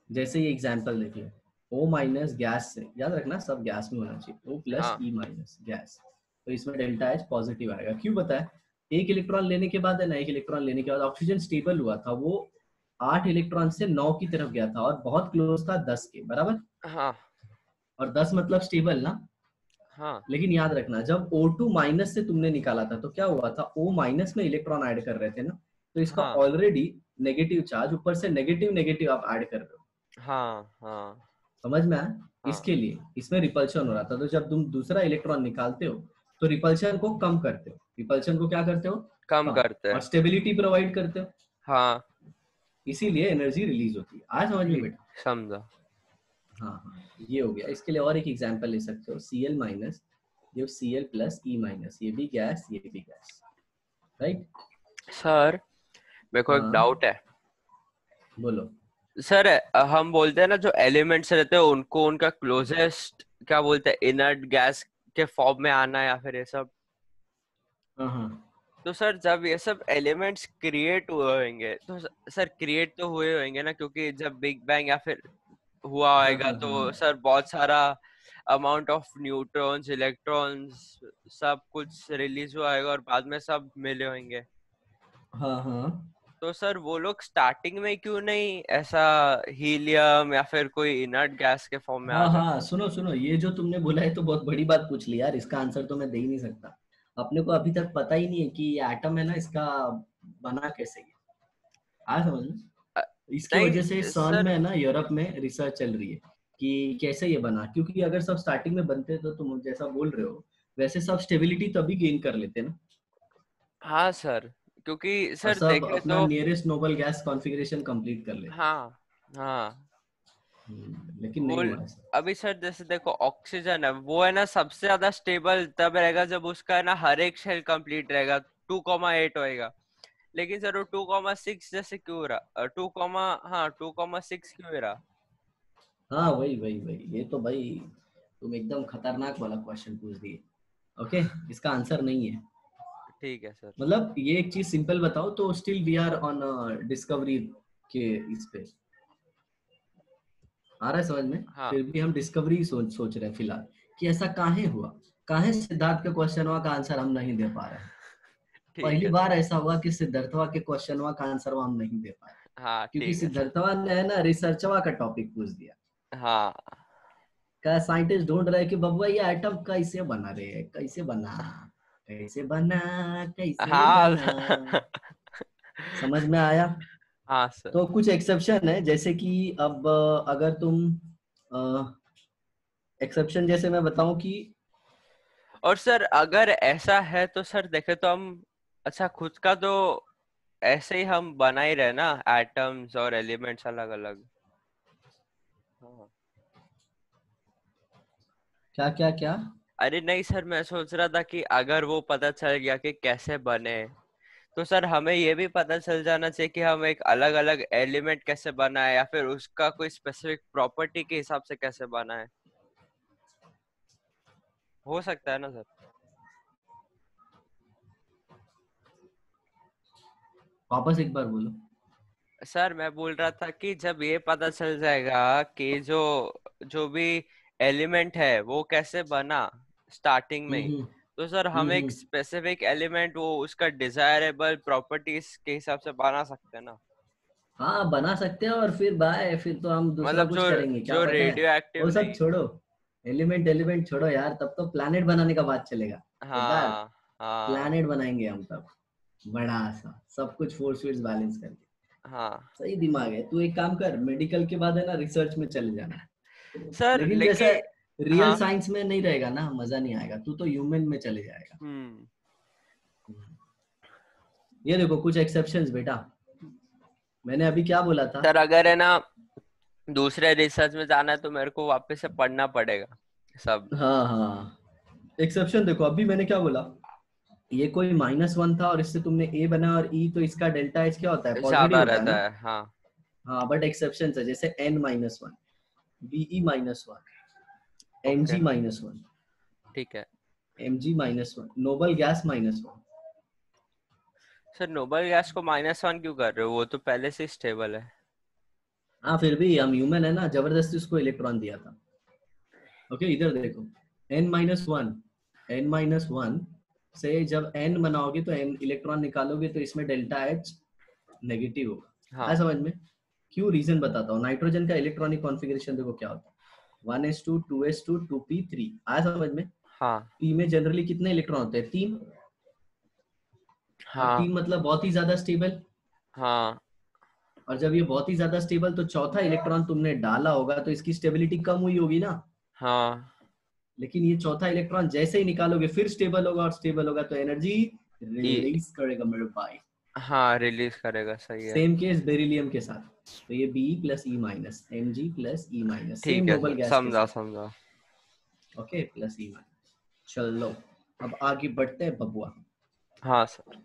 जैसे ये एग्जांपल देखिए, O माइनस गैस से, याद रखना सब गैस में होना चाहिए, O प्लस हाँ E माइनस गैस, तो इसमें डेल्टा H पॉजिटिव आएगा, क्यों बताए। एक इलेक्ट्रॉन लेने के बाद है ना, एक इलेक्ट्रॉन लेने के बाद ऑक्सीजन स्टेबल हुआ था, वो 8 इलेक्ट्रॉन से 9 की तरफ गया था, और बहुत क्लोज था 10 के, बराबर। हाँ और 10 मतलब स्टेबल ना। हाँ लेकिन याद रखना, जब O2 माइनस से तुमने निकाला था तो क्या हुआ था, O माइनस में इलेक्ट्रॉन ऐड कर रहे थे ना, तो इसका हाँ ऑलरेडी नेगेटिव चार्ज, ऊपर से नेगेटिव नेगेटिव आप ऐड कर रहे हो। हाँ हाँ समझ में आया। हाँ। इसके लिए इसमें रिपल्शन हो रहा था, तो जब तुम दूसरा इलेक्ट्रॉन निकालते हो तो रिपल्शन को कम करते हो, रिपल्शन को क्या करते हो, कम कम, करते और हैं। स्टेबिलिटी प्रोवाइड करते हो, हाँ इसीलिए एनर्जी रिलीज होती है। आज समझ में ठीक, बेटा। समझा। हाँ हाँ, ये हो गया। इसके लिए और एक एग्जांपल ले सकते हो, Cl minus give Cl plus E minus, ये भी गैस ये भी गैस, राइट। सर मेरे को एक हाँ डाउट है। बोलो। सर हम बोलते हैं ना जो एलिमेंट्स रहते हैं उनको उनका क्लोजेस्ट क्या बोलते हैं, इनर्ट गैस के फॉर्म में आना या फिर ये सब। हाँ हाँ तो सर जब ये सब एलिमेंट्स क्रिएट हुए होंगे तो सर क्रिएट तो हुए होंगे ना, क्योंकि जब बिग बैंग या फिर हुआ हाँ होगा हाँ हाँ तो सर बहुत सारा अमाउंट ऑफ न्यूट्रॉन्स, इलेक्ट्रॉन्स सब कुछ रिलीज हुआ होगा और बाद में सब मिले होंगे। हाँ हाँ तो सर वो लोग स्टार्टिंग में क्यों नहीं ऐसा हीलियम या फिर कोई इनर्ट गैस के फॉर्म में आ हाँ गए? हाँ, सुनो सुनो, ये जो तुमने बोला है तो बहुत बड़ी बात पूछ ली यार, इसका आंसर तो मैं दे ही नहीं सकता। अपने को अभी तक पता ही नहीं है कि ये एटम है ना, इसका बना कैसे ये, आ समझ में। अ, इसकी नहीं वजह से सन सर। में है ना, यूरोप में रिसर्च चल रही है कि कैसे ये बना, क्योंकि अगर सब स्टार्टिंग में बनते तो तुम जैसा बोल रहे हो वैसे सब स्टेबिलिटी तभी गेन कर लेते ना, हाँ सर, क्योंकि और सर सब देखे अपना तो nearest noble gas configuration complete कर लेते। हाँ हाँ लेकिन नहीं वो हुआ ऐसा। अभी सर जैसे देखो ऑक्सीजन है, वो है ना सबसे ज्यादा स्टेबल तब रहेगा जब उसका है ना हर एक शेल कंप्लीट रहेगा, 2,8 होएगा। लेकिन सर वो 2,6 जैसे क्यों रहा, 2,6 क्यों रहा? हाँ वही वही वही, ये तो भाई तुम एकदम खतरनाक वाला क्वेश्चन पूछ दिए। ओके, इसका आंसर नहीं है। ठीक है सर। मतलब ये एक चीज सिंपल बताओ तो still we are on discovery के इस पे, आ रहा है समझ में? हाँ फिर भी हम डिस्कवरी सोच रहे हैं फिलहाल कि ऐसा काहे हुआ, काहे सिद्धार्थ के क्वेश्चनवा का आंसर हम नहीं दे पा रहे हैं। ठीक पहली है बार सर। ऐसा हुआ कि सिद्धार्थवा के क्वेश्चनवा का आंसर हम नहीं दे पाए, हाँ क्योंकि ठीक है सर। सिद्धार्थवा ने है ना रिसर्चवा का टॉपिक पूछ दिया। हाँ क्या साइंटिस्ट ढूंढ रहे हैं कि बबुआ ये एटम कैसे बना रे, कैसे बना, कैसे बना, कैसे हाँ बना। समझ में आया? हाँ सर। तो कुछ एक्सेप्शन है, जैसे कि अब अगर तुम एक्सेप्शन जैसे मैं बताऊं कि और सर अगर ऐसा है तो सर देखे तो हम, अच्छा खुद का तो ऐसे ही हम बना ही रहे ना, एटम्स और एलिमेंट्स अलग अलग। हाँ। क्या क्या क्या। अरे नहीं सर, मैं सोच रहा था कि अगर वो पता चल गया कि कैसे बने, तो सर हमें ये भी पता चल जाना चाहिए कि हम एक अलग अलग एलिमेंट कैसे बनाए, या फिर उसका कोई स्पेसिफिक प्रॉपर्टी के हिसाब से कैसे बनाए। हो सकता है ना सर? वापस एक बार बोलो। सर मैं बोल रहा था कि जब ये पता चल जाएगा कि जो जो भी एलिमेंट है वो कैसे बना स्टार्टिंग में ही, हम्म तो सर हम एक हम्म। स्पेसिफिक एलिमेंट वो उसका डिजायरेबल प्रॉपर्टीज के हिसाब से बना सकते हैं ना। हाँ बना सकते हैं, और फिर बाय, फिर तो हम दूसरा मतलब कुछ जो करेंगे, क्या जो पता है। रेडियो एक्टिव वो सब नहीं। छोड़ो, एलिमेंट एलिमेंट छोड़ो यार, तब तो प्लैनेट बनाने का बात चलेगा सिद्धार्थ। हाँ हाँ प्लैनेट बनाएंगे हम तब, बड़ा सा सब कुछ फोर्स फील्ड बैलेंस करके। हाँ सही दिमाग है, तू एक काम कर, मेडिकल के बाद है ना रिसर्च में चले जाना। सर लेकिन जैसे लेकिन रियल हाँ। साइंस में नहीं रहेगा ना, मजा नहीं आएगा, तू तो ह्यूमन में चले जाएगा। हम्म। ये देखो कुछ एक्सेप्शंस बेटा, मैंने अभी क्या बोला था। सर अगर है ना दूसरे रिसर्च में जाना है तो मेरे को वापस से पढ़ना पड़ेगा सब। हाँ हाँ, एक्सेप्शन देखो, अभी मैंने क्या बोला, ये कोई -1 था और इससे तुमने ए बना और ई, तो इसका डेल्टा एच क्या होता है, पॉजिटिव ज्यादा होता है रहता ना। है हाँ। हाँ बट एक्सेप्शन है, जैसे n-1, Be-1, ओके Mg-1, ठीक है। Mg-1, noble gas -1। Sir noble gas को -1 क्यों कर रहे हो, वो तो पहले से स्टेबल है। हाँ फिर भी हम ह्यूमन है ना, जबरदस्ती उसको इलेक्ट्रॉन दिया था। ओके इधर देखो, n-1 से जब n बनाओगे तो n इलेक्ट्रॉन निकालोगे तो इसमें डेल्टा एच नेगेटिव होगा। आया हाँ समझ में? क्यों, रीजन बताता हूँ। नाइट्रोजन का इलेक्ट्रॉनिक कॉन्फ़िगरेशन देखो क्या होता है, 1s2 2s2 2p3। आया समझ में? हाँ पी में जनरली कितने इलेक्ट्रॉन होते हैं, 3। और हाँ 3 मतलब बहुत ही ज्यादा स्टेबल। हाँ और जब ये बहुत ही ज्यादा स्टेबल, तो चौथा इलेक्ट्रॉन तुमने डाला होगा तो इसकी स्टेबिलिटी कम हुई होगी ना। हाँ लेकिन ये चौथा इलेक्ट्रॉन जैसे ही निकालोगे फिर स्टेबल होगा, और स्टेबल होगा तो एनर्जी ये रिलीज करेगा मेरे भाई। हाँ रिलीज करेगा, सही है। सेम केस बेरिलियम के साथ, तो ये B plus E minus, M G plus E minus, same ठीक है नोबल सर, गैस के समझा साथ। समझा। Okay plus E minus. चलो अब आगे बढ़ते हैं बबुआ। हाँ सर।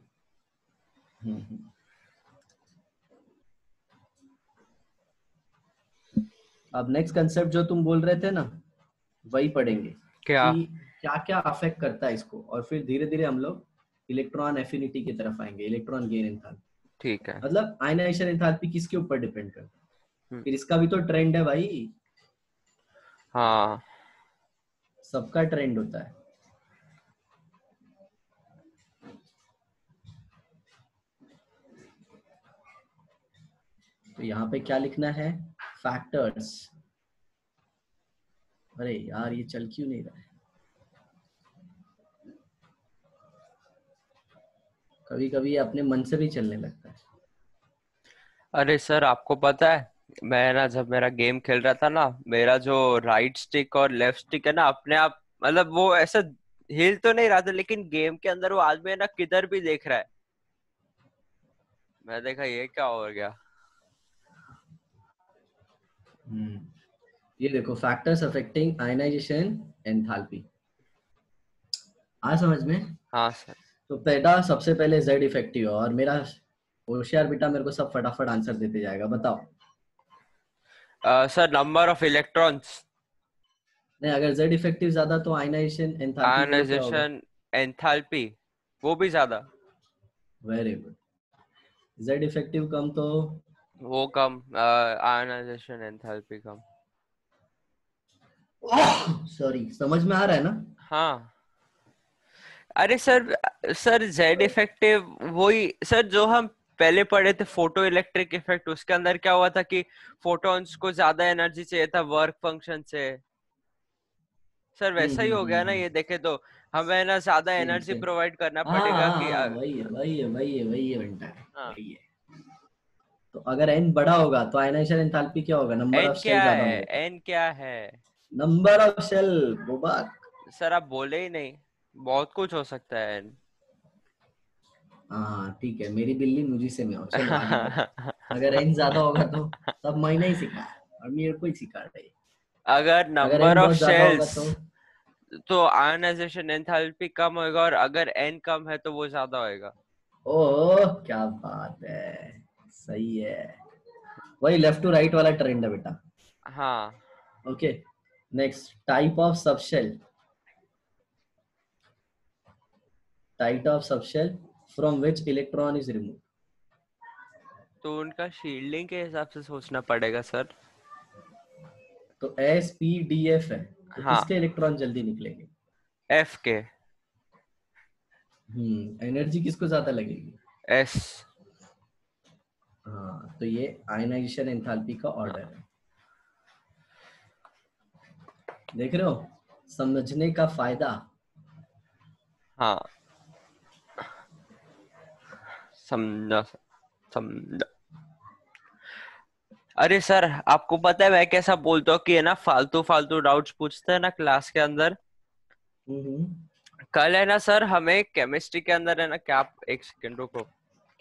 हम्म। अब नेक्स्ट कंसेप्ट जो तुम बोल रहे थे ना, वही पढ़ेंगे क्या? कि क्या क्या अफेक्ट करता है इसको, और फिर धीरे धीरे हम लोग इलेक्ट्रॉन एफिनिटी की तरफ आएंगे, इलेक्ट्रॉन गेन एंथैल्पी। ठीक है। मतलब आयनाइजेशन एंथैल्पी किसके ऊपर डिपेंड करता है, हम्म, फिर इसका भी तो ट्रेंड है भाई, हाँ सबका ट्रेंड होता है। तो यहाँ पे क्या लिखना है, फैक्टर्स। अरे यार ये चल क्यों नहीं रहा है, कभी कभी ये अपने मन से भी चलने लगता है। अरे सर आपको पता है मैं ना जब मेरा गेम खेल रहा था ना, मेरा जो राइट स्टिक और लेफ्ट स्टिक है ना अपने आप, मतलब वो ऐसा हिल तो नहीं रहा था, लेकिन गेम के अंदर वो आदमी है ना किधर भी देख रहा है। मैं देखा ये क्या हो गया। हम्म, ये देखो फैक्टर्स अफेक्टिंग आयनाइजेशन एंथैल्पी, आ समझ में? हाँ सर। तो पहला सबसे पहले जेड इफेक्टिव, और मेरा होशियार बेटा मेरे को सब फटाफट आंसर देते जाएगा, बताओ। Sir number of electrons. नहीं, अगर जेड इफेक्टिव ज्यादा तो आयनाइजेशन एंथैल्पी बोलो क्या होगा? आयनाइजेशन एंथैल्पी वो भी ज्यादा। Very good. जेड इफेक्टिव कम तो? वो कम, आयनाइजेशन एंथैल्पी कम। सॉरी, समझ में आ रहा है ना? हाँ। अरे सर, सर जेड इफेक्टिव वही सर जो हम पहले पढ़े थे, फोटो इलेक्ट्रिक इफेक्ट। उसके अंदर क्या हुआ था कि फोटॉन्स को ज्यादा एनर्जी चाहिए था वर्क फंक्शन से। सर वैसा ही हो गया ना, ये देखे तो हमें ना ज्यादा सेम एनर्जी सेम। प्रोवाइड करना हाँ पड़ेगा हाँ कि हाँ, वही है बेटा, हाँ। वही है। तो अगर n बड़ा होगा तो आयनाइजेशन एंथैल्पी क्या होगा? नंबर एन ऑफ शेल क्या ज्यादा है? होगा। एन क्या है? नंबर ऑफ शेल, बोबाक। सर आप बोले ही नहीं, बहुत कुछ हो सकता है एन। हाँ ठीक है, मेरी बिल्ली मुझी से में हो, चलो आगे बढ़ो। अगर n ज्यादा होगा तो सब मैंने ही सिखाया और मेरे को ही सिखा रहे। अगर अगर नंबर n ऑफ बहुत ज्यादा होगा शेल्स, तो? तो आयनाइजेशन एंथैल्पी कम होगा, और अगर एन कम है तो वो ज्यादा होएगा। ओह क्या बात है, सही है। वही लेफ्ट टू राइट वाला ट्रेंड है बेटा। हाँ। Okay, next type of subshell, type of subshell from which electron is remove. तो उनका शील्डिंग के हिसाब से सोचना पड़ेगा सर। तो एस पी डी एफ है, तो हाँ। किसके इलेक्ट्रॉन जल्दी निकलेंगे? एफ के। एनर्जी किसको ज्यादा लगेगी? एस। हाँ, तो ये आयनाइजेशन एंथैल्पी का ऑर्डर है। देख रहे हो समझने का फायदा? हाँ समझा सर, समझा। अरे सर आपको पता है मैं कैसा बोलता हूँ कि है ना, फालतू फालतू डाउट्स पूछते हैं ना क्लास के अंदर। हम्म। कल है ना सर, हमें केमिस्ट्री के अंदर है ना, क्या, एक सेकंड रुको,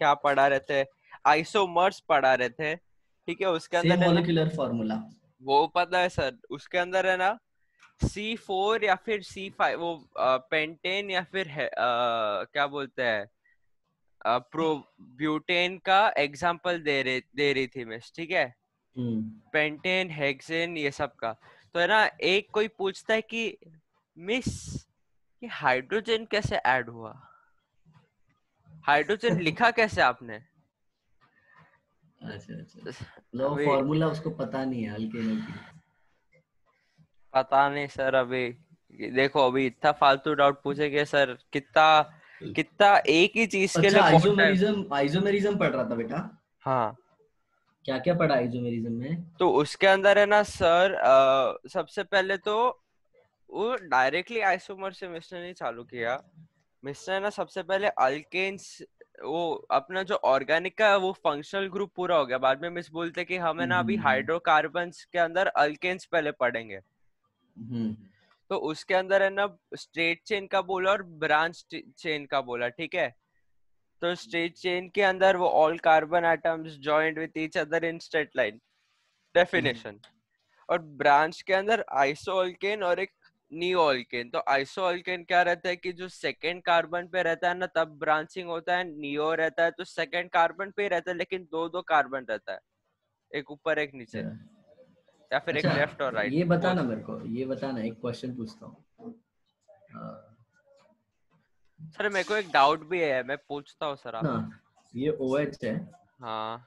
क्या पढ़ा रहे थे? आइसोमर्स पढ़ा रहे थे, ठीक है। उसके सेम अंदर है ना, मॉलिक्यूलर फॉर्मूला। वो पता है सर, उसके अंदर है ना C4 या फिर C5, वो पेंटेन या फिर क्या बोलते हैं, प्रो ब्यूटेन का एग्जाम्पल दे रही थी मिस, ठीक है। हम्म। पेंटेन, हेक्सेन, ये सब का। तो है ना, एक कोई पूछता है कि मिस, ये हाइड्रोजन कैसे ऐड हुआ? हाइड्रोजन लिखा कैसे आपने? अच्छा अच्छा अच्छा, लो अभी फॉर्मूला उसको पता नहीं है, हल्के हल्के। पता नहीं सर। अभी ये देखो, अभी इतना फालतू डाउट पूछेंगे सर, कितना कितना एक ही चीज के अच्छा, लिए बहुत टाइम। आइसोमेरिज्म आइसोमेरिज्म पढ़ रहा था बेटा? हाँ। क्या क्या पढ़ा आइसोमेरिज्म में? तो उसके अंदर है ना सर, सबसे पहले तो वो डायरेक्टली आइसोमर से मिसने नहीं चालू किया। मिसने ना सबसे पहले अल्केन्स, वो अपना जो ऑर्गेनिक का वो फंक्शनल ग्रुप पूरा हो गया। बाद में मिस बोलते कि हमें ना अभी हम्म हाइड्रोकार्बन्स के अंदर अल्केन्स पहले पढ़ेंगे। हम्म तो उसके अंदर है ना स्ट्रेट चेन का बोला और ब्रांच चेन का बोला, ठीक है। तो स्ट्रेट चेन के अंदर वो all carbon atoms joined with each other in straight line, hmm definition. और ब्रांच के अंदर आइसो अल्केन और एक नियो अल्केन। तो आइसो अल्केन क्या रहता है कि जो सेकंड कार्बन पे रहता है ना तब ब्रांचिंग होता है, नियो रहता है तो सेकंड कार्बन पे ही रहता है लेकिन दो दो कार्बन रहता है, एक ऊपर एक नीचे, अच्छा या फिर एक अच्छा, लेफ्ट और राइट ये बोल बताना मेरे सकते को, ये बताना, एक क्वेश्चन पूछता हूँ। हैं। सर मेरे को एक डाउट भी है, मैं पूछता हूँ सर ना, आपसे। ये OH है, हाँ।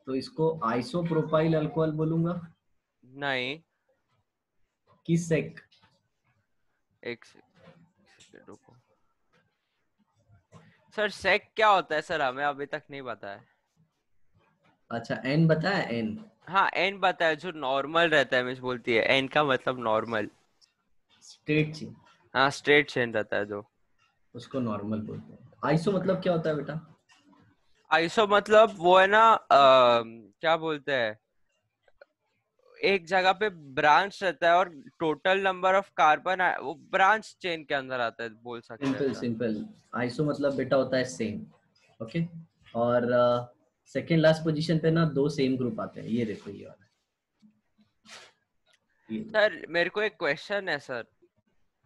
तो इसको आइसोप्रोपाइल अल्कोहल बोलूंगा नहीं। कि सेक? एक सेकंड रुको। सर सेक क्या होता है सर, हमें अभी तक नहीं पता है। अच्छा, एन बताया, एन हाँ एन पता है, जो नॉर्मल रहता है मिस बोलती है एन का मतलब नॉर्मल। स्ट्रेट चेन, हाँ स्ट्रेट चेन रहता है जो। उसको नॉर्मल बोलते हैं। आइसो मतलब क्या होता है बेटा? आइसो मतलब वो है ना, क्या बोलते हैं, एक जगह पे ब्रांच रहता है और टोटल नंबर ऑफ कार्बन वो ब्रांच चेन के अंदर आता है, बोल सकते हैं सिंपल सर। सिंपल, आइसो मतलब बेटा होता है सेम। ओके, और सेकेंड लास्ट पोजीशन पे ना दो सेम ग्रुप आते हैं, ये देखो ये वाला, ये सर मेरे को एक क्वेश्चन है सर।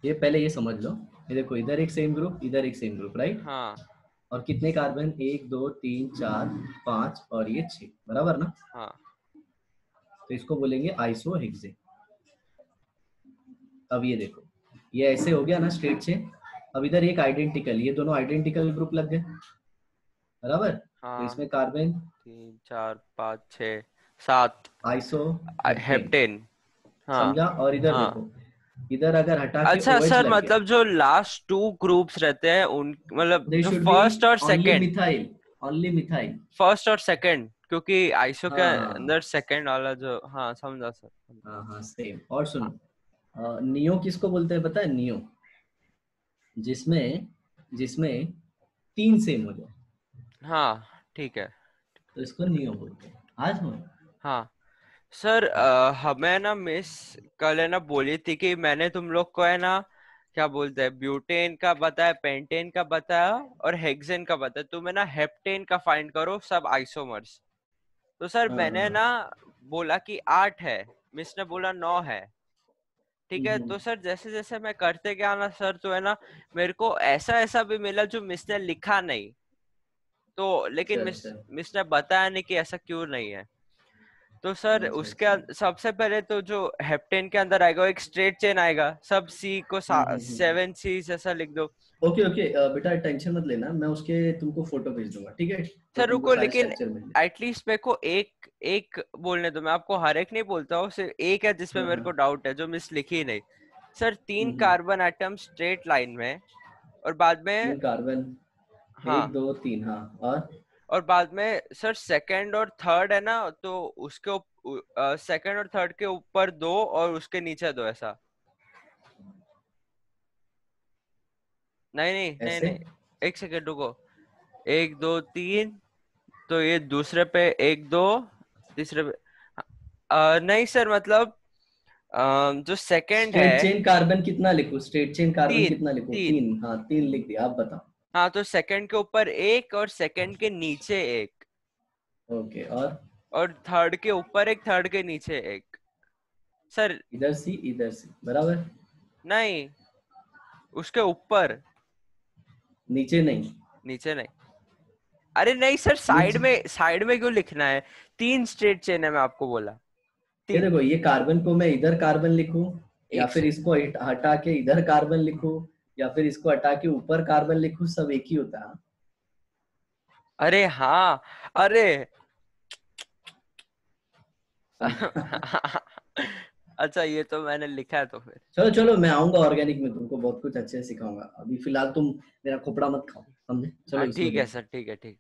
ये पहले ये समझ लो, ये देखो इधर एक सेम ग्रुप, इधर एक सेम ग्रुप, राइट? हाँ और कितने कार्बन, 1 2 3 4 5 और ये 6, बराबर ना? हाँ तो इसको बोलेंगे आइसोहेक्सेन। अब ये देखो, ये ऐसे हो गया ना स्ट्रेट से। अब इधर एक आइडेंटिकल, ये दोनों आइडेंटिकल ग्रुप लग गए, बराबर? तो हाँ। इसमें कार्बन 3 4 5 6 7 आइसोहेप्टेन, हेप्टेन। हाँ समझा? और इधर हाँ। देखो, इधर अगर हटा के अच्छा OH सर, लग गया, मतलब जो लास्ट 2 ग्रुप्स रहते हैं उन मतलब दे जो शुड बी फर्स्ट और only second, methyl, only methyl. First और सेकंड, क्योंकि आइसो के हाँ अंदर सेकंड वाला जो, हाँ समझा सर। हाँ हाँ सेम। और हाँ सुनो, नियो किसको बोलते हैं पता है? नियो, जिसमें जिसमें तीन सेम हो जाए, हाँ ठीक है। तो इसको नियो बोलते हैं। आज हो, हाँ सर, हाँ। हमें ना मिस कल है ना बोली थी कि मैंने तुम लोग को है ना क्या बोलते हैं, ब्यूटेन का बताया, पेंटेन का बताया और हेक्सेन का बताया, तुम है ना हेप्टेन का फाइंड करो सब आइसोमर्स। तो सर हाँ हाँ मैंने हाँ। ना बोला कि 8 है, मिस ने बोला 9 है। ठीक है, हम्म। तो सर जैसे जैसे मैं करते गया ना सर, तो है ना मेरे को ऐसा ऐसा भी मिला जो मिस ने लिखा नहीं। तो अच्छा लेकिन मिस अच्छा मिस ने बताया नहीं कि ऐसा क्यों नहीं है। तो सर अच्छा उसके अच्छा। सबसे पहले तो जो हेप्टेन के अंदर आएगा वो एक स्ट्रेट चेन आएगा, सब सी को हम्म। 7 सी जैसा लिख दो। ओके ओके, बेटा टेंशन मत लेना, मैं उसके तुमको फोटो भेज दूंगा, ठीक है? तो सर तुमको रुको, सारे लेकिन स्ट्रक्चर मिल जाए। एटलीस्ट मेरे को एक एक बोलने दो, मैं आपको हर एक नहीं बोलता हूँ, सिर्फ एक है जिसमें हाँ मेरे को हाँ। डाउट है जो मिस लिखी ही नहीं। सर 3 हम्म। कार्बन एटम स्ट्रेट लाइन में, और बाद में, 3 कार्बन, एक हाँ, दो तीन, हाँ। और और बाद में सर सेकंड और थर्ड है ना, तो उसके सेकंड और थर्ड के ऊपर 2 और उसके नीचे 2 ऐसा। नहीं नहीं नहीं ऐसे, नहीं, एक सेकंड रुको। 1 2 3, तो ये दूसरे पे 1 2, तीसरे पे, नहीं सर मतलब जो सेकंड है, स्ट्रेट चेन कार्बन कितना लिखूं? स्ट्रेट चेन कार्बन 3 कितना लिखूं? 3। 3, हाँ 3 लिख दिया, आप बताओ। हाँ, तो सेकंड के ऊपर एक और सेकंड के नीचे एक, ओके, और थर्ड के ऊपर एक, थर्ड के नीचे एक। सर इधर सी बराबर, नहीं, उसके ऊपर, नीचे नहीं। नीचे नहीं। अरे नहीं सर, नीचे, साइड में क्यों लिखना है? 3 स्ट्रेट चेन है, मैं आपको बोला ये 3। देखो, ये कार्बन को मैं इधर कार्बन लिखूं, या एक फिर से, इसको हटा के इधर कार्बन लिखूं, या फिर इसको हटा के ऊपर कार्बन लिखूं, सब एक ही होता है। अरे हाँ, अरे समझा? अच्छा ये तो मैंने लिखा है तो फिर। चलो चलो, मैं आऊंगा ऑर्गेनिक में, तुमको बहुत कुछ अच्छे से सिखाऊंगा। अभी फिलहाल तुम मेरा खोपड़ा मत खाओ, समझे? चलो हाँ इसमें ठीक है देखो। सर, ठीक है ठीक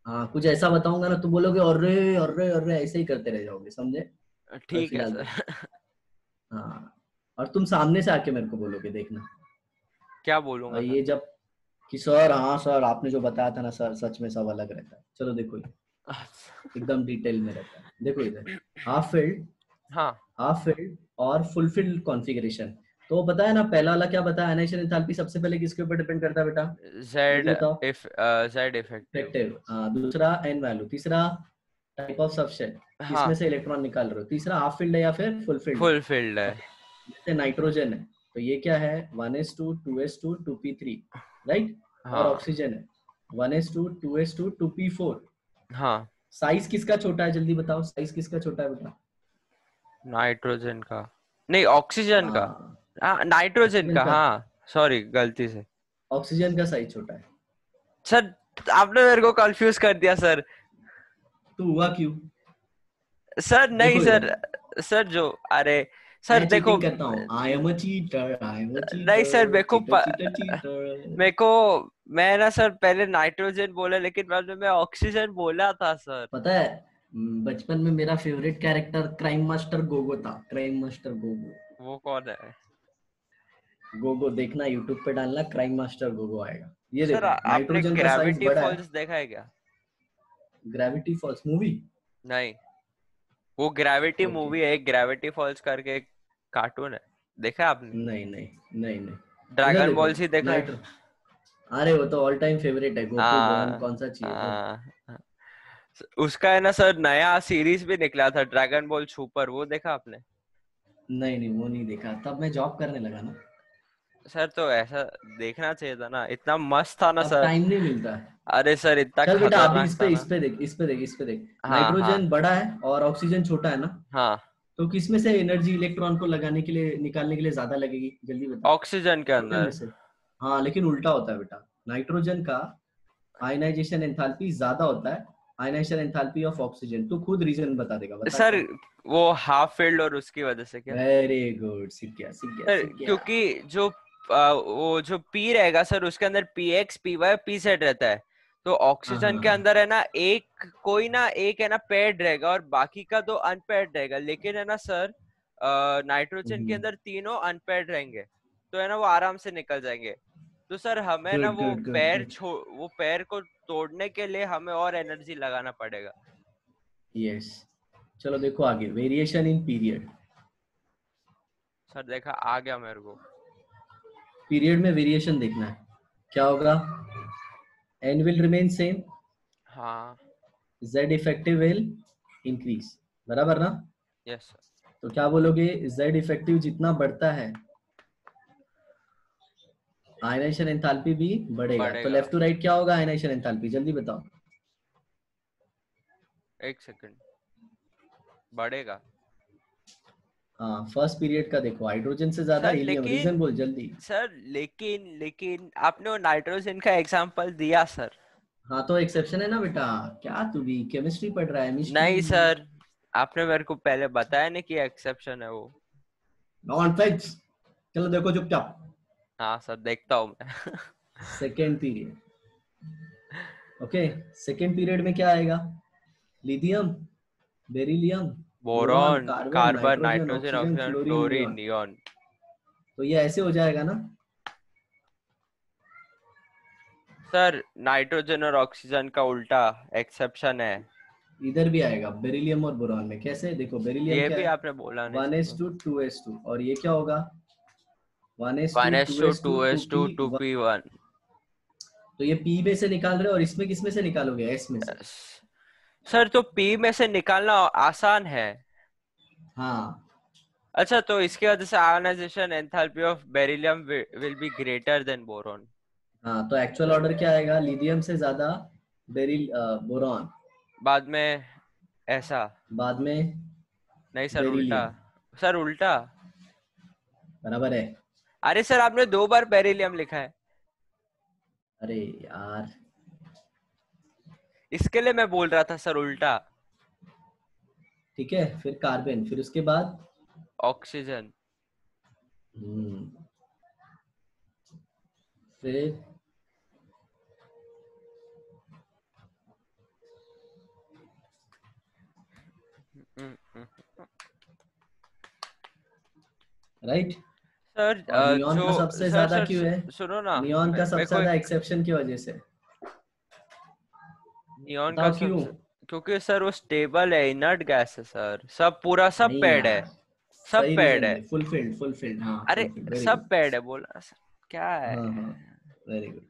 हाँ, कुछ ऐसा बताऊंगा ना, तुम बोलोगे अरे अरे अरे, ऐसे ही करते रह जाओगे, समझे? है अभी ठीक है फिलहाल सर। देखो। हाँ, और तुम सामने से आके मेरे को बोलोगे, देखना। क्या और बोलूंगा सर? ये जब कि सर, हाँ सर, आपने जो बताया था ना सर, सच में सब अलग रहता है। चलो देखो, ये एकदम डिटेल में रहता है, देखो इधर, हाफ फिल्ड, हाँ, हाफ फिल्ड और फुलफिल्ड कॉन्फ़िगरेशन। तो पता है ना, पहला वाला क्या बताया, आयनाइजेशन एंथैल्पी सबसे पहले किसके ऊपर डिपेंड करता है बेटा? जेड, जल्दी बताओ। If Z effective. इफेक्टिव, हाँ। दूसरा एन वैल्यू, तीसरा टाइप ऑफ सबसेट, किसमें हाँ, से इलेक्ट्रॉन निकाल रहे हो, तीसरा हाफ फील्ड है या फिर फुल फील्ड है। फुल फील्ड है। अब जैसे नाइट्रोजन है, तो ये क्या है, 1s2 2s2 2p3, राइट? और हाँ ऑक्सीजन है 1s2 2s2 2p4। हाँ, साइज किसका छोटा है, जल्दी बताओ, साइज किसका छोटा है बेटा? नाइट्रोजन का, नहीं ऑक्सीजन का। हाँ, हाँ नाइट्रोजन ऑक्सीजन का, का, हाँ सॉरी गलती से। ऑक्सीजन का साइज छोटा है। सर आपने मेरे को कंफ्यूज कर दिया सर। तो हुआ क्यों? सर नहीं देखो सर, इधर, सर जो, अरे सर मैं देखो, चीटिंग करता हूँ, I am a cheater, I am a नहीं सर चीटर, मेरे को चीटर चीटर चीटर। मेरे को, मैं ना सर पहले नाइट्रोजन बोला, लेकिन बाद में मैं ऑक्सीजन बोला था सर। पता है, बचपन में मेरा favourite character crime master Gogo था, क्राइम मास्टर गोगो। वो कौन है? गोगो देखना, यूट्यूब पे डालना, क्राइम मास्टर गोगो आएगा। ये सर देखो, आपने नाइट्रोजन का साइज ग्रेविटी बड़ा है। फॉल्स देखा है क्या? Gravity falls movie? नहीं, वो ग्रेविटी ओके। मूवी है, एक ग्रेविटी फॉल्स करके एक कार्टून है, देखा है आपने? नहीं नहीं नहीं नहीं। इधर ड्रैगन देखो, बॉल सी देखा है? नाइट्रो। अरे वो तो ऑल टाइम फेवरेट है, गोकू बोरॉन हाँ कौन सा चाहिए बोल। हाँ। उसका है ना सर, नया सीरीज भी निकला था, ड्रैगन बॉल सुपर, वो देखा आपने? नहीं नहीं वो नहीं देखा, तब मैं जॉब करने लगा ना। सर तो ऐसा देखना चाहिए था ना, इतना मस्त था ना अब सर। टाइम नहीं मिलता है। अरे सर इतना चल बेटा अभी खतरनाक था इस ना। पे देख, इस पे देख, इस पे देख। हाँ हाँ नाइट्रोजन बड़ा है और ऑक्सीजन छोटा है ना। हाँ। तो किस में से एनर्जी इलेक्ट्रॉन को लगाने के लिए, निकालने के लिए ज्यादा लगेगी, जल्दी बता। ऑक्सीजन के छोटे में अंदर। से। हाँ लेकिन उल्टा होता है बेटा। नाइट्रोजन का आयनाइजेशन एंथैल्पी ज्यादा होता है, आयनाइजेशन एंथैल्पी ऑफ ऑक्सीजन। तू खुद रीजन बता देगा, बता सर क्या। वो हाफ फील्ड और उसकी वजह से क्या? वेरी गुड, सीख गया सीख गया सर सीख गया। क्योंकि जो वो जो पी रहेगा सर, उसके अंदर P X P Y P set रहता है। तो हाँ ऑक्सीजन के हाँ। अंदर है ना एक, कोई ना एक है ना पेड रहेगा और बाकी का दो अनपेड रहेगा, लेकिन है ना सर नाइट्रोजन के अंदर तीनों अनपेड रहेंगे, तो है ना वो आराम से निकल जाएंगे। तो सर हमें ना गुड वो गुड गुड पैर गुड। वो पैर को तोड़ने के लिए हमें और एनर्जी लगाना पड़ेगा। यस। चलो देखो आगे, वेरिएशन इन पीरियड। सर देखा आ गया मेरे को। पीरियड में वेरिएशन देखना है, क्या होगा। एन विल रिमेन सेम, हाँ। जेड इफेक्टिव विल इंक्रीज, बराबर ना। Yes sir. तो क्या बोलोगे, जेड इफेक्टिव जितना बढ़ता है आयनाइजेशन एंथैल्पी भी बढ़ेगा। तो बढ़ेगा। लेफ्ट टू राइट क्या होगा आयनाइजेशन एंथैल्पी, जल्दी बताओ। एक सेकंड। बढ़ेगा। हाँ फर्स्ट पीरियड का देखो, हाइड्रोजन से ज्यादा सर हीलियम, लेकिन रीजन बोल जल्दी। लेकिन आपने वो नाइट्रोजन का एग्जांपल दिया सर। हाँ तो एक्सेप्शन है ना बेटा, क्या तू भी केमिस्ट्री पढ़ रहा है, केमिस्ट्री। नहीं सर, आपने मेरे को पहले बताया नहीं कि एक्सेप्शन है वो। Non facts. चलो देखो चुपचाप। हाँ सर देखता हूँ मैं। Second period. Okay. Second period में क्या आएगा, lithium, beryllium, boron, boron, carbon, carbon, nitrogen, nitrogen, oxygen, oxygen, fluorine, fluorine, neon. Neon. तो ये ऐसे हो जाएगा ना। सर नाइट्रोजन और ऑक्सीजन का उल्टा एक्सेप्शन है। इधर भी आएगा बेरिलियम और बोरॉन में, कैसे देखो, बेरिलियम ये क्या भी है, आपने बोला नहीं वन सर एस तो। टू टू एस टू और ये क्या होगा, one S one two S two two S two two two S P two two one. P one. तो ये पी में से निकाल रहे हो और इसमें किस में से निकालोगे, एस में से। सर तो पी में से निकालना आसान है। हाँ। अच्छा, तो इसकी वजह से ionisation enthalpy of beryllium will be greater than boron. हाँ तो एक्चुअल ऑर्डर क्या आएगा, लिथियम से ज्यादा बेरिल बोरॉन, बाद में ऐसा। बाद में नहीं सर उल्टा। बेरिलियम। सर उल्टा। बराबर है। अरे सर आपने दो बार बेरिलियम लिखा है। अरे यार। इसके लिए मैं बोल रहा था सर उल्टा। ठीक है फिर कार्बन, फिर उसके बाद ऑक्सीजन। हम्म, फिर राइट। सर और नियॉन जो का सबसे सर ज्यादा सर क्यों है, सुनो ना, नियॉन का मेरे सबसे को ज्यादा एक एक्सेप्शन की वजह से। नियॉन का बताओ क्यों। सबसे, क्योंकि सर वो स्टेबल है, इनर्ट गैस है सर, सब पूरा सब नहीं पेड है। यार, सब सही पेड रीजन है। दे, फुलफिल्ड फुलफिल्ड, हाँ अरे फुलफिल्ड, वेरी सब गुड। पेड है बोला सर, क्या है? हाँ हाँ, वेरी गुड।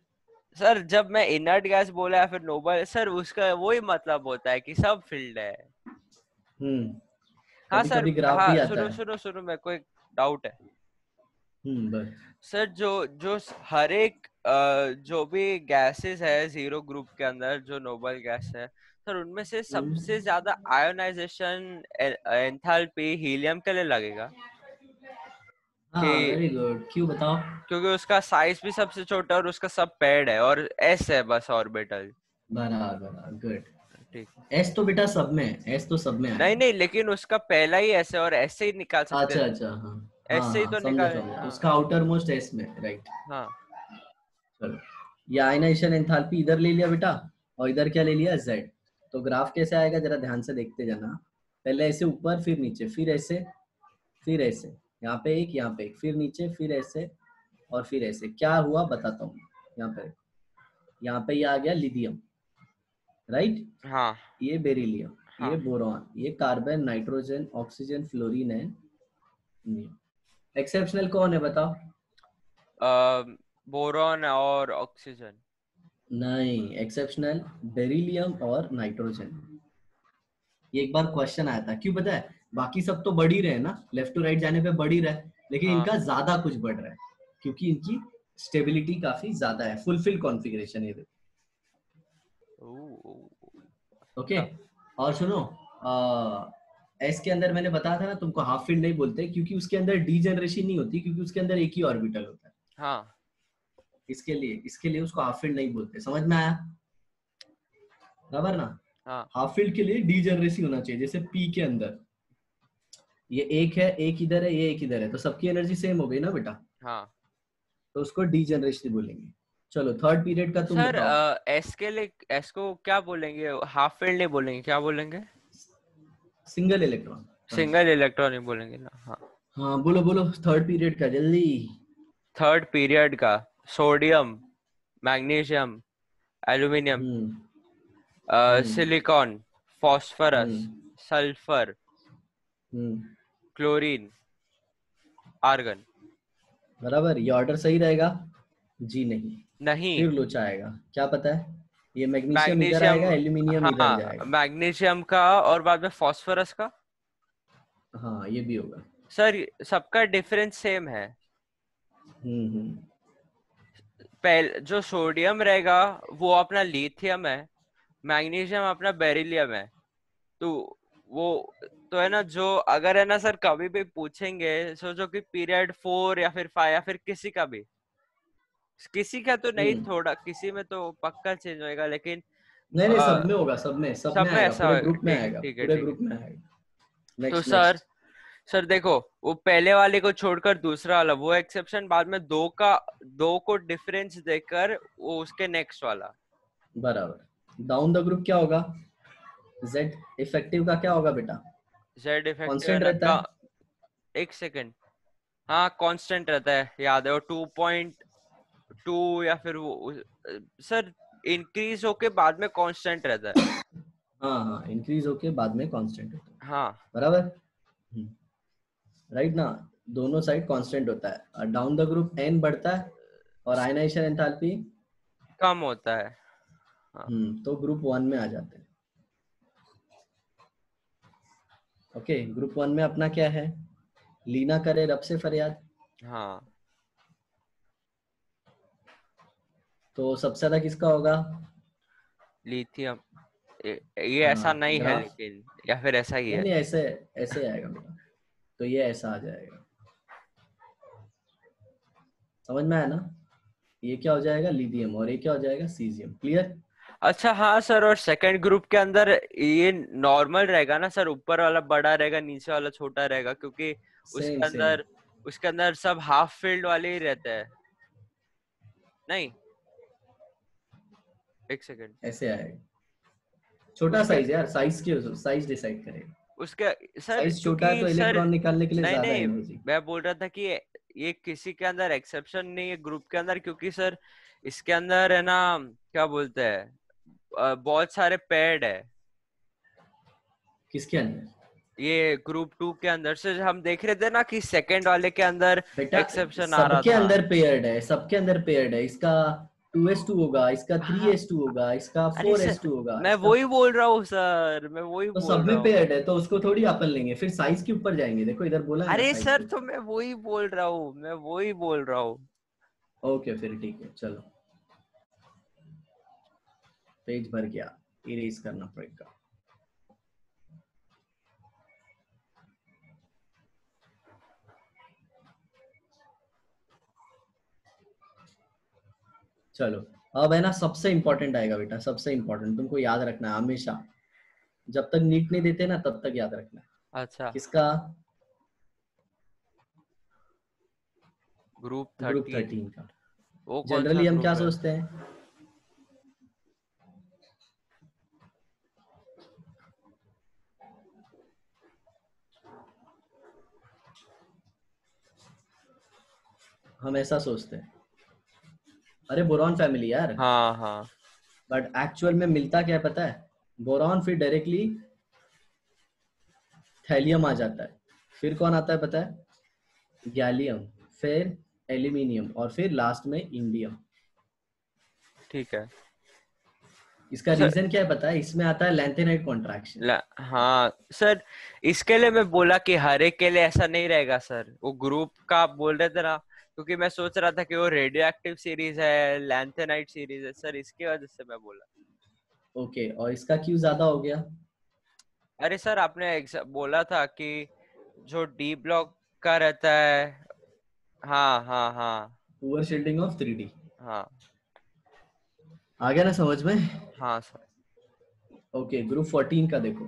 सर जब मैं इनर्ट गैस बोला या फिर नोबल, सर उसका वही मतलब होता है कि सब फील्ड है। हम्म। हाँ कभी सर। कभी ग्राफ भी हाँ आता सुनो है। सुनो सुनो, मेरे को एक डाउट है। बस। सर जो जो हर एक जो भी गैसेस है जीरो ग्रुप के अंदर जो नोबल गैस है, सर उनमें से सबसे हम्म। ज्यादा आयोनाइजेशन एंथैल्पी हीलियम के लिए लगेगा। हाँ कि वेरी गुड, क्यों बताओ। क्योंकि उसका साइज भी सबसे छोटा और उसका सब पेड है और एस है बस ऑर्बिटल। बराबर, गुड। ठीक। एस तो बेटा सब में है, एस तो सब में नहीं आएगा। नहीं, लेकिन उसका पहला ही ऐसे और ऐसे ही निकाल सकते अच्छा हैं। अच्छा, हाँ हाँ ऐसे ही हाँ, तो समझा निकाल। समझा, हाँ उसका आउटर मोस्ट एस में, राइट। हाँ। चलो, ये आयनाइजेशन एंथैल्पी इधर ले लिया बेटा, और इधर क्या ले लिया, जेड। तो ग्राफ कैसे आएगा जरा ध्यान से देखते जाना। पहले ऐसे ऊपर, फिर नीचे, फिर ऐसे, फिर ऐसे, यहाँ पे एक, यहाँ पे एक, फिर नीचे, फिर ऐसे, और फिर ऐसे। क्या हुआ बताता हूँ। यहाँ पे ये आ गया लिथियम, राइट। हाँ ये बेरिलियम, ये हाँ। बोरॉन, ये कार्बन, नाइट्रोजन, ऑक्सीजन, फ्लोरीन है। एक्सेप्शनल कौन है बताओ? बोरॉन और ऑक्सीजन। नहीं, एक्सेप्शनल बेरिलियम और नाइट्रोजन। ये एक बार क्वेश्चन आया था, क्यों पता है? बाकी सब तो बढ़ ही रहे हैं ना, लेफ्ट टू राइट जाने पे बढ़ ही रहा है, लेकिन हाँ। इनका ज्यादा कुछ बढ़ रहा है क्योंकि इनकी स्टेबिलिटी काफी ज्यादा है, फुलफिल कॉन्फ़िगरेशन है। ओ, ओके, और सुनो, एस के अंदर मैंने बताया था ना तुमको, हाफ फील्ड नहीं बोलते क्योंकि उसके अंदर डीजनरेशन नहीं होती, क्योंकि उसके अंदर एक ही ऑर्बिटल होता है। हाँ। इसके लिए उसको हाफ फील्ड नहीं बोलते। समझ में आया? बराबर ना? हाँ। हाफ फील्ड के लिए डीजनरेसी होना चाहिए। जैसे पी के अंदर ये एक है, एक इधर है, ये एक इधर है, तो सबकी एनर्जी सेम हो गई ना बेटा, हाँ तो उसको डीजनरेसी बोलेंगे। चलो थर्ड पीरियड का तुम सर, बताओ। एस के लिए एस को क्या बोलेंगे? हाफ फील्ड नहीं बोलेंगे, क्या बोलेंगे? Single electron single transfer. Electron ही बोलेंगे ना? हाँ। हाँ बोलो बोलो, थर्ड पीरियड का जल्दी। थर्ड पीरियड का सोडियम, मैग्नीशियम, एल्यूमिनियम, हम्म हम्म सिलिकॉन, फास्फोरस, हम्म सल्फर, हम्म क्लोरीन, आर्गन। बराबर, ये ऑर्डर सही रहेगा? जी नहीं, नहीं। फिर लोचा आएगा। क्या पता है? ये मैग्नीशियम इधर मैग्नीशियम। आएगा, एल्यूमिनियम इधर हाँ, जाएगा। मैग्नीशियम का और बाद में फास्फोरस का। हाँ ये भी होगा। सर सबका डिफरेंस सेम है। हम्म। पहले जो सोडियम रहेगा वो अपना लिथियम है, मैग्नीशियम अपना बेरिलियम है। तो वो तो है ना, जो अगर है ना सर कभी भी पूछेंगे, सोचो कि पीरियड 4 या फिर 5 या फिर किसी का भी, किसी का तो नहीं, हम्म थोड़ा किसी में तो पक्का चेंज होएगा, लेकिन नहीं नहीं, सब में होगा, सब में सब में आएगा, ऐसा पूरे होएगा। ग्रुप में ठीक है, आएगा, ठीक है, पूरे ठीक है। ग्रुप में आएगा। तो नेक्स्ट सर, नेक्स्ट। सर देखो, वो पहले वाले को छोड़कर दूसरा वाला, वो एक्सेप्शन बाद में दो को डिफरेंस देकर वो उसके नेक्स्ट वाला। बराबर, डाउन द ग्रुप क्या होगा? जेड इफेक्टिव का क्या होगा बेटा? जेड इफेक्टिव है कांस्टेंट ना रहता का? है। एक सेकेंड। हाँ, कांस्टेंट रहता है, याद है वो 2.2 या फिर वो सर इंक्रीज होके बाद में कांस्टेंट रहता है। हाँ हाँ, इंक्रीज होके बाद में कांस्टेंट होता है। हाँ। बराबर, राइट ना? दोनों साइड कांस्टेंट होता है, और डाउन द ग्रुप एन बढ़ता है और आयनाइजेशन एंथैल्पी कम होता है। हाँ। तो ग्रुप वन में आ जाते हैं। ओके, ग्रुप वन में अपना क्या है? लीना करे रब से फरियाद। हाँ। तो सबसे ज्यादा किसका होगा? लिथियम। ये ऐसा हाँ नहीं है ग्राफ, लेकिन, या फिर ऐसा ही नहीं है? नहीं, ऐसे ऐसे आएगा मेरा, तो ये ऐसा आ जाएगा। समझ में आया ना? ये क्या हो जाएगा? लिथियम, और ये क्या हो जाएगा? सीजियम। क्लियर? अच्छा हाँ सर, और सेकंड ग्रुप के अंदर ये नॉर्मल रहेगा ना सर? ऊपर वाला बड़ा रहेगा, नीचे वाला छोटा रहेगा, क्योंकि सेम उसके सेम, अंदर उसके अंदर सब हाफ फील्ड वाले ही रहते हैं। नहीं, एक सेकेंड। ऐसे आएगा। छोटा उसके साइज यार, साइज के साइज डिसाइड करेगा। उसके सर, साइज छोटा है क्योंकि तो सर, इलेक्ट्रॉन निकालने के लिए नहीं ज्यादा नहीं, एनर्जी। मैं बोल रहा था कि ये किसी के अंदर एक्सेप्शन नहीं है ग्रुप के अंदर, क्योंकि सर इसके अंदर है ना, क्या बोलते हैं, बहुत सारे पेड़ है। किसके अंदर? ये ग्रुप 2 के अंदर से हम देख रहे थे ना कि सेकंड वाले के अंदर बेटा एक्सेप्शन आ रहा सबके था। अंदर पेयर्ड है, सबके अंदर पेयर्ड है। इसका 2s2 होगा, इसका हाँ। 3s2 होगा, इसका अरे सर, 4s2 होगा, मैं इसका, वही बोल रहा हूँ सर, मैं वही तो बोल सब रहा में हूँ। पेयर्ड है, तो उसको थोड़ी अपन लेंगे, फिर साइज के ऊपर जाएंगे। देखो इधर बोला है ना, अरे साइज सर, के तो ऊपर। मैं वही बोल रहा हूँ, मैं वही बोल रहा हूँ। ओके फिर ठीक है, चलो पेज भर गया, इरेज करना पड़ेगा। चलो, अब है ना सबसे इंपॉर्टेंट आएगा बेटा, सबसे इंपॉर्टेंट तुमको याद रखना है हमेशा। जब तक नीट नहीं देते ना तब तक याद रखना है। अच्छा। किसका? Group group 13। 13 का। वो कौन सा जनरली हम क्या ग्रुप है? सोचते हैं? हम ऐसा सोचते हैं, अरे बोरॉन फैमिली यार। हाँ हाँ। बट एक्चुअल में मिलता क्या है पता है? बोरॉन फिर डायरेक्टली थैलियम आ जाता है, फिर कौन आता है पता है? गैलियम, फिर एल्यूमिनियम और फिर लास्ट में इंडियम। ठीक है इसका सर। रीजन क्या है पता है? इसमें आता है लैंथेनाइड कॉन्ट्रैक्शन। हाँ सर, इसके लिए मैं बोला कि हर एक के लिए ऐसा नहीं रहेगा सर, वो ग्रुप का आप बोल रहे थे ना, क्योंकि मैं सोच रहा था कि वो रेडियो एक्टिव सीरीज है, लैंथेनाइट सीरीज है सर, इसकी वजह से मैं बोला। ओके, और इसका क्यों ज्यादा हो गया? अरे सर आपने बोला था कि जो डी ब्लॉक का रहता है। हाँ हाँ हाँ। Poor shielding of 3D। हाँ आ गया ना समझ में? हाँ सर। ओके, ग्रुप 14 का देखो,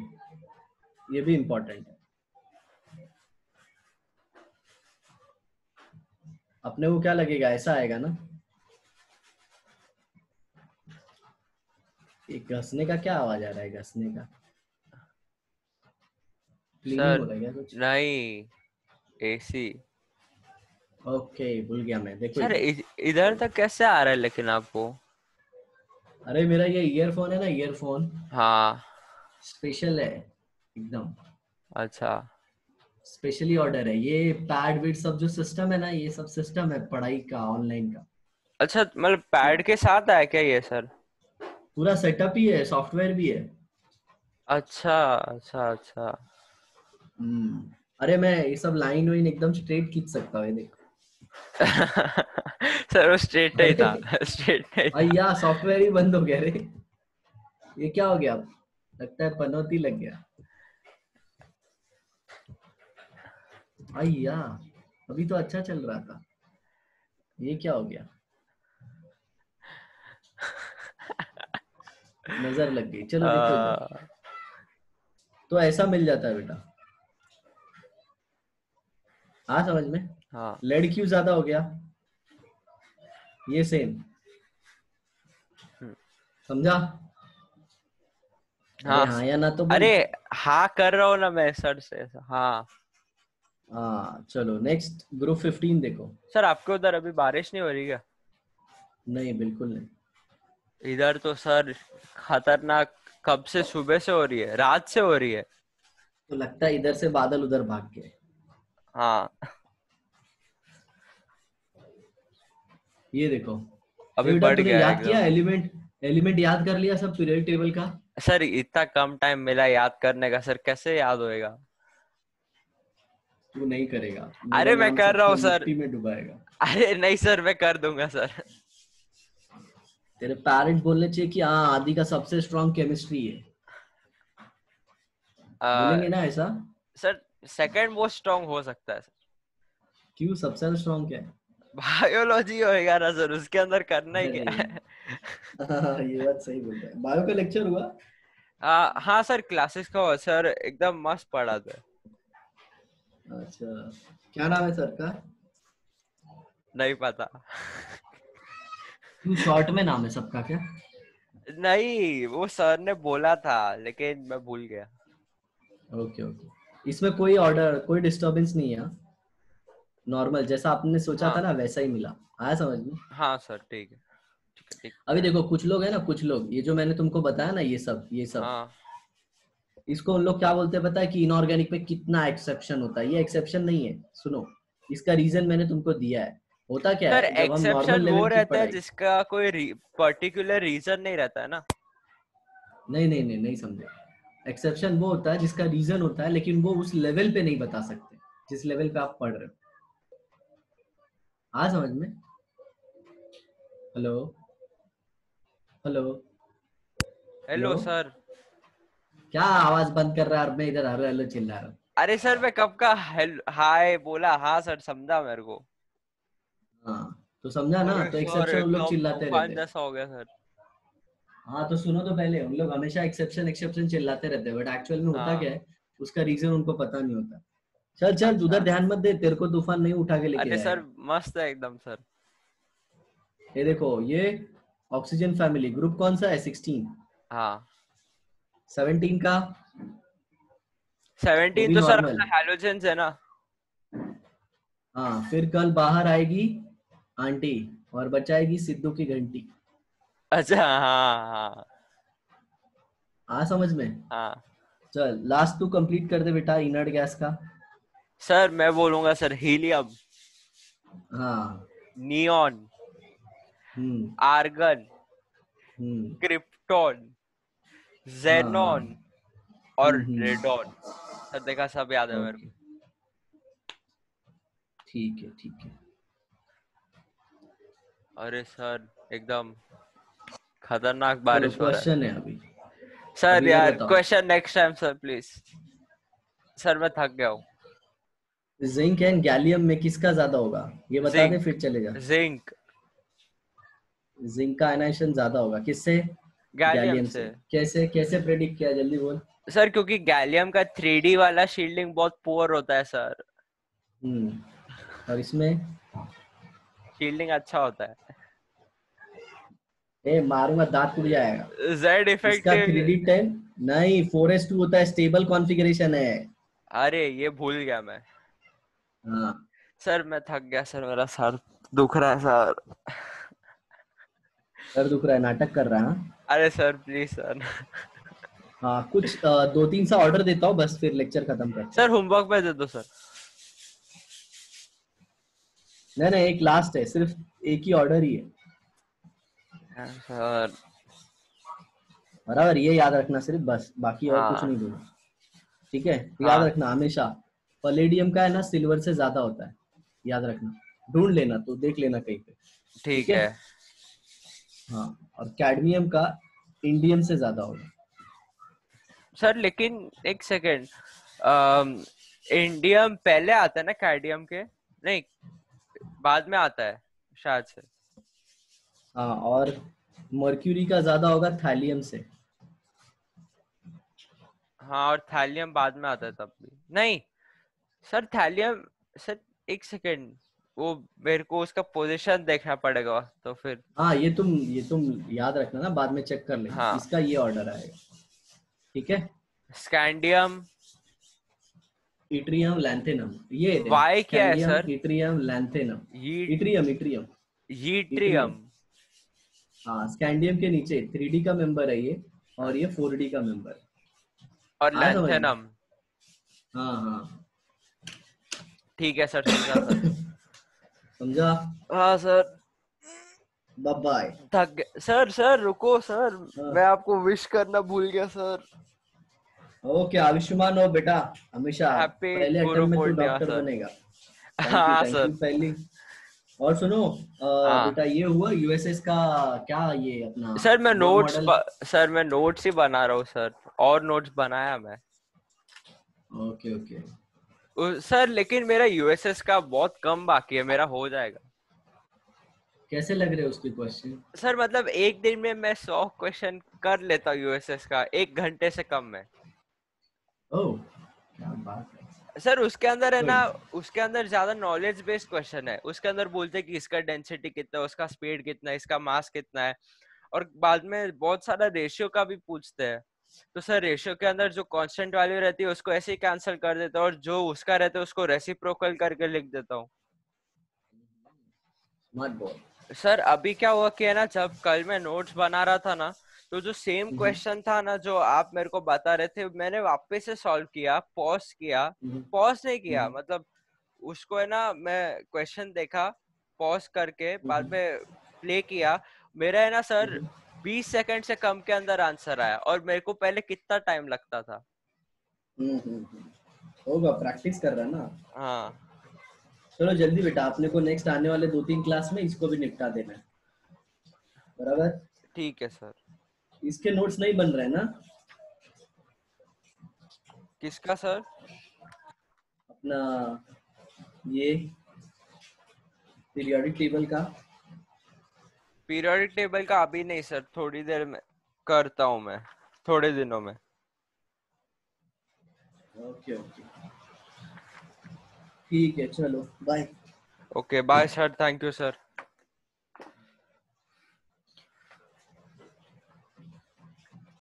ये भी इंपॉर्टेंट है। अपने को क्या लगेगा, ऐसा आएगा ना? ये घसने का क्या आवाज आ रहा है, घसने का? क्लीनिंग हो सर रहा है क्या कुछ? नहीं, एसी। ओके, भूल गया मैं, देखो सर इधर। इधर तक कैसे आ रहा है लेकिन आपको? अरे मेरा ये ईयरफोन है ना, ईयरफोन हाँ। स्पेशल है एकदम। अच्छा स्पेशली ऑर्डर है ये। पैड विड सब जो सिस्टम है ना, ये सब सिस्टम है पढ़ाई का, ऑनलाइन का। अच्छा, मतलब तो पैड के साथ आया क्या ये सर? पूरा सेटअप ही है, सॉफ्टवेयर भी है। अच्छा अच्छा अच्छा। अरे मैं ये सब लाइन वाइन एकदम स्ट्रेट खींच सकता हूँ, ये देख। सर वो स्ट्रेट ही अरे था, स्ट्रेट ही था। भैया, सॉफ्टवेयर ही बंद हो गया रे। ये क्या हो गया अब? लगता है पनौती लग गया। भैया, अभी तो अच्छा चल रहा था, ये क्या हो गया? नजर लग गई। चलो देखो इधर, आ, तो ऐसा मिल जाता है बेटा। हाँ समझ में? हाँ लेड क्यों ज्यादा हो गया? ये सेम, हम्म, समझा? अरे हाँ हाँ या ना तो अरे बोल। हाँ कर रहा हूँ ना मैं सर से। हाँ हाँ चलो, नेक्स्ट ग्रुप 15 देखो। सर, आपके उधर अभी बारिश नहीं हो रही क्या? नहीं, बिल्कुल नहीं। इधर तो सर खतरनाक, कब से, सुबह से हो रही है, रात से हो रही है। तो लगता है इधर से बादल उधर भाग गए। हाँ ये देखो, ये अभी बेटा बढ़ तूने गया है याद किया एकदम। एलिमेंट? एलिमेंट याद कर लिया सब पीरियड टेबल का? सर इतना कम टाइम मिला याद करने का सर, कैसे याद होएगा? तू नहीं करेगा, मेरा अरे मैं नाम कर रहा हूँ सबको सर। मिट्टी में डुबाएगा। अरे नहीं सर, मैं कर दूंगा सर। तेरे पेरेंट्स बोलने चाहिए कि हाँ आदि का सबसे स्ट्रांग केमिस्ट्री है। आ, बोलेंगे ना ऐसा? सर सेकंड मोस्ट स्ट्रांग हो सकता है सर। क्यों सबसे स्ट्रांग क्या है? बायोलॉजी होएगा ना सर, उसके अंदर करना ही अरे क्या है? हाँ, ये बात सही बोल रहा है। बायो का लेक्चर हुआ? हाँ सर, क्लासेस का हो सर, एकदम मस्त पढ़ा था। अच्छा, क्या नाम है सर का? नहीं पता। क्यों, शॉर्ट में नाम है सबका क्या? नहीं, वो सर ने बोला था लेकिन मैं भूल गया। ओके ओके, इसमें कोई ऑर्डर, कोई डिस्टरबेंस नहीं है। नॉर्मल जैसा आपने सोचा था हाँ ना वैसा ही मिला। आया समझ में? हाँ सर, ठीक है ठीक है ठीक अभी है। देखो, कुछ लोग है ना, कुछ लोग ये जो मैंने तुमको बताया ना, ये सब हाँ इसको उन लोग क्या बोलते हैं पता है? कि इनऑर्गेनिक में कितना एक्सेप्शन होता है। ये एक्सेप्शन नहीं है, सुनो। इसका रीजन मैंने तुमको दिया है। होता क्या सर, है, जब हम नॉर्मल एक्सेप्शन वो लेवल की रहता है पढ़ाई। जिसका कोई पर्टिकुलर रीजन नहीं रहता है ना। नहीं नहीं नहीं, नहीं समझे। एक्सेप्शन वो होता है जिसका रीजन होता है, लेकिन वो उस लेवल पे नहीं बता सकते जिस लेवल पे आप पढ़ रहे हो। आ समझ में? Hello? Hello? Hello? Hello sir. क्या आवाज बंद कर रहा है और मैं इधर हेलो हेलो चिल्ला रहा हूँ? अरे सर मैं कब का हाय बोला, हाँ सर समझा मेरे को। हाँ तो समझा ना, अरे तो सर एक्सेप्शन उन लोग एकदम चिल्लाते रहते तूफान हैं। जैसा हो गया सर। हाँ तो सुनो तो पहले, उन लोग हमेशा एक्सेप्शन एक्सेप्शन चिल्लाते रहते हैं, बट एक्चुअल में होता क्या हाँ। है, उसका रीजन उनको पता नहीं होता। चल चल, अच्छा। उधर ध्यान मत दे, तेरे को तूफान नहीं उठा के लेके अरे सर जाएगा। मस्त है एकदम सर। ये देखो, ये ऑक्सीजन फैमिली ग्रुप कौन सा है? 16। हाँ 17 का, वो 17 भी तो सर नॉर्मल। अपना हैलोजेंस है ना। हाँ, फिर कल बाहर आएगी आंटी और बचाएगी सिद्धू की घंटी। अच्छा हाँ हाँ हाँ समझ में? हाँ। चल लास्ट तू कंप्लीट कर दे बेटा इनर्ट गैस का। सर मैं बोलूंगा सर, हीलियम, हाँ। नियॉन, हम्म। आर्गन, हम्म। क्रिप्टॉन, हाँ हाँ। जेनॉन और हम्म। रेडॉन। सर देखा, सब याद है मेरे ओके। को। ठीक है ठीक है। अरे सर एकदम खतरनाक चलो बारिश हो रहा क्वेश्चन है अभी। है सर। अभी मैं यार बताऊं। Question next time sir, please. Sir मैं थक गया हूँ। जिंक एंड गैलियम में किसका ज्यादा होगा ये बता दे जिंक, फिर चलेगा। जिंक। जिंक का आयनाइजेशन ज्यादा होगा किससे। गैलियम गैलियम से। से कैसे कैसे प्रेडिक्ट किया जल्दी बोल। सर क्योंकि गैलियम का 3D वाला शील्डिंग बहुत पुअर होता है सर। और इसमें। शील्डिंग अच्छा होता है। ए मारूंगा दांत टूट जाएगा। जेड इसका इफेक्टिव। 3D 10 नहीं 4s2 होता है स्टेबल कॉन्फ़िगरेशन है। अरे ये भूल गया मैं। हाँ। सर मैं थक गया सर, मेरा सर दुख रहा है सर। सर दुख रहा है नाटक कर रहा है हाँ? अरे सर प्लीज सर। हाँ कुछ दो तीन सा ऑर्डर देता हूँ बस फिर लेक्चर खत्म करते सर हैं। होमवर्क में दे दो सर। नहीं नहीं एक लास्ट है सिर्फ एक ही ऑर्डर ही है। सर। बराबर ये याद रखना सिर्फ बस बाकी और कुछ नहीं हाँ। दूंगा। ठीक है याद हाँ रखना हमेशा। पलेडियम का है ना सिल्वर से ज्यादा होता है। याद रखना। ढूंढ लेना तो देख लेना कहीं पे। ठीक ठीक है। है। हाँ। और कैडमियम का इंडियम से ज्यादा होगा। सर लेकिन एक सेकेंड, इंडियम पहले आता है ना कैडमियम के? नहीं, बाद में आता है शायद से। हाँ और मर्क्यूरी का ज्यादा होगा थैलियम से। हाँ, और थैलियम बाद में आता है तब भी नहीं। Sir thallium. सर एक सेकेंड, वो मेरे को उसका पोजीशन देखना पड़ेगा तो फिर। हाँ ये तुम याद रखना ना बाद में चेक कर लेना हाँ। इसका ये ऑर्डर आएगा। ठीक है। स्कैंडियम। इट्रियम लैंथेनम ये है वाई क्या है स्कैंडियम सर? Yttrium lanthanum. यी इट्रियम इट्रियम। यीट्रियम। इट्रियम। हाँ स्कैंडियम के नीचे 3D का मेंबर है ये। और ये अच्छा। 4D का मेंबर है। और आया समझ में। लैंथेनम। हाँ हाँ। ठीक है सर, समझा सर। समझा। हाँ सर। Bye bye. थक गए सर। सर रुको सर, हाँ। मैं आपको विश करना भूल गया सर। ओके आयुष्मान हो बेटा हमेशा। हैप्पी पहले गुरु अटेम्प्ट में तू पूर्णिमा डॉक्टर सर। बनेगा। हाँ थैंक यू सर। पहली। और सुनो हाँ बेटा ये हुआ यूएसएस का क्या ये अपना सर, बोर मॉडल। सर मैं नोट्स ही बना रहा हूँ सर। और नोट्स बनाया मैं। Okay okay. सर लेकिन मेरा यूएसएस का बहुत कम बाकी है, मेरा हो जाएगा। कैसे लग रहे हैं उसके क्वेश्चन। सर मतलब एक दिन में मैं 100 क्वेश्चन कर लेता हूँ यूएसएस का, 1 घंटे से कम में। ओह क्या बात है। सर उसके अंदर है ना, गुड। उसके अंदर ज्यादा नॉलेज बेस्ड क्वेश्चन है। उसके अंदर बोलते हैं कि इसका डेंसिटी कितना है, उसका स्पीड कितना है, इसका मास कितना है। और बाद में बहुत सारा रेशियो का भी पूछते हैं। तो सर रेशियो के अंदर जो कांस्टेंट वैल्यू रहती है उसको ऐसे ही कैंसिल कर देता हूँ, और जो उसका रहता है उसको रेसिप्रोकल करके लिख देता हूँ। Smart boy. सर अभी क्या हुआ कि है ना, जब कल मैं नोट्स बना रहा था ना, तो जो सेम क्वेश्चन था ना जो आप मेरे को बता रहे थे, मैंने वापस से सॉल्व किया, पॉज किया। पॉज नहीं किया मतलब, उसको है ना मैं क्वेश्चन देखा, पॉज करके बाद में प्ले किया। मेरा है ना सर 20 सेकंड से कम के अंदर आंसर आया, और मेरे को पहले कितना टाइम लगता था। होगा प्रैक्टिस कर रहा है ना। हाँ। चलो जल्दी बेटा अपने को नेक्स्ट आने वाले 2-3 क्लास में इसको भी निपटा देना है। बराबर। ठीक है सर। इसके नोट्स नहीं बन रहे हैं ना। किसका सर? अपना ये पीरियोडिक टेबल का। पीरियोडिक टेबल का अभी नहीं सर, थोड़ी देर में करता हूँ मैं, थोड़े दिनों में। Okay okay. ठीक है चलो bye. Okay bye sir, thank you sir.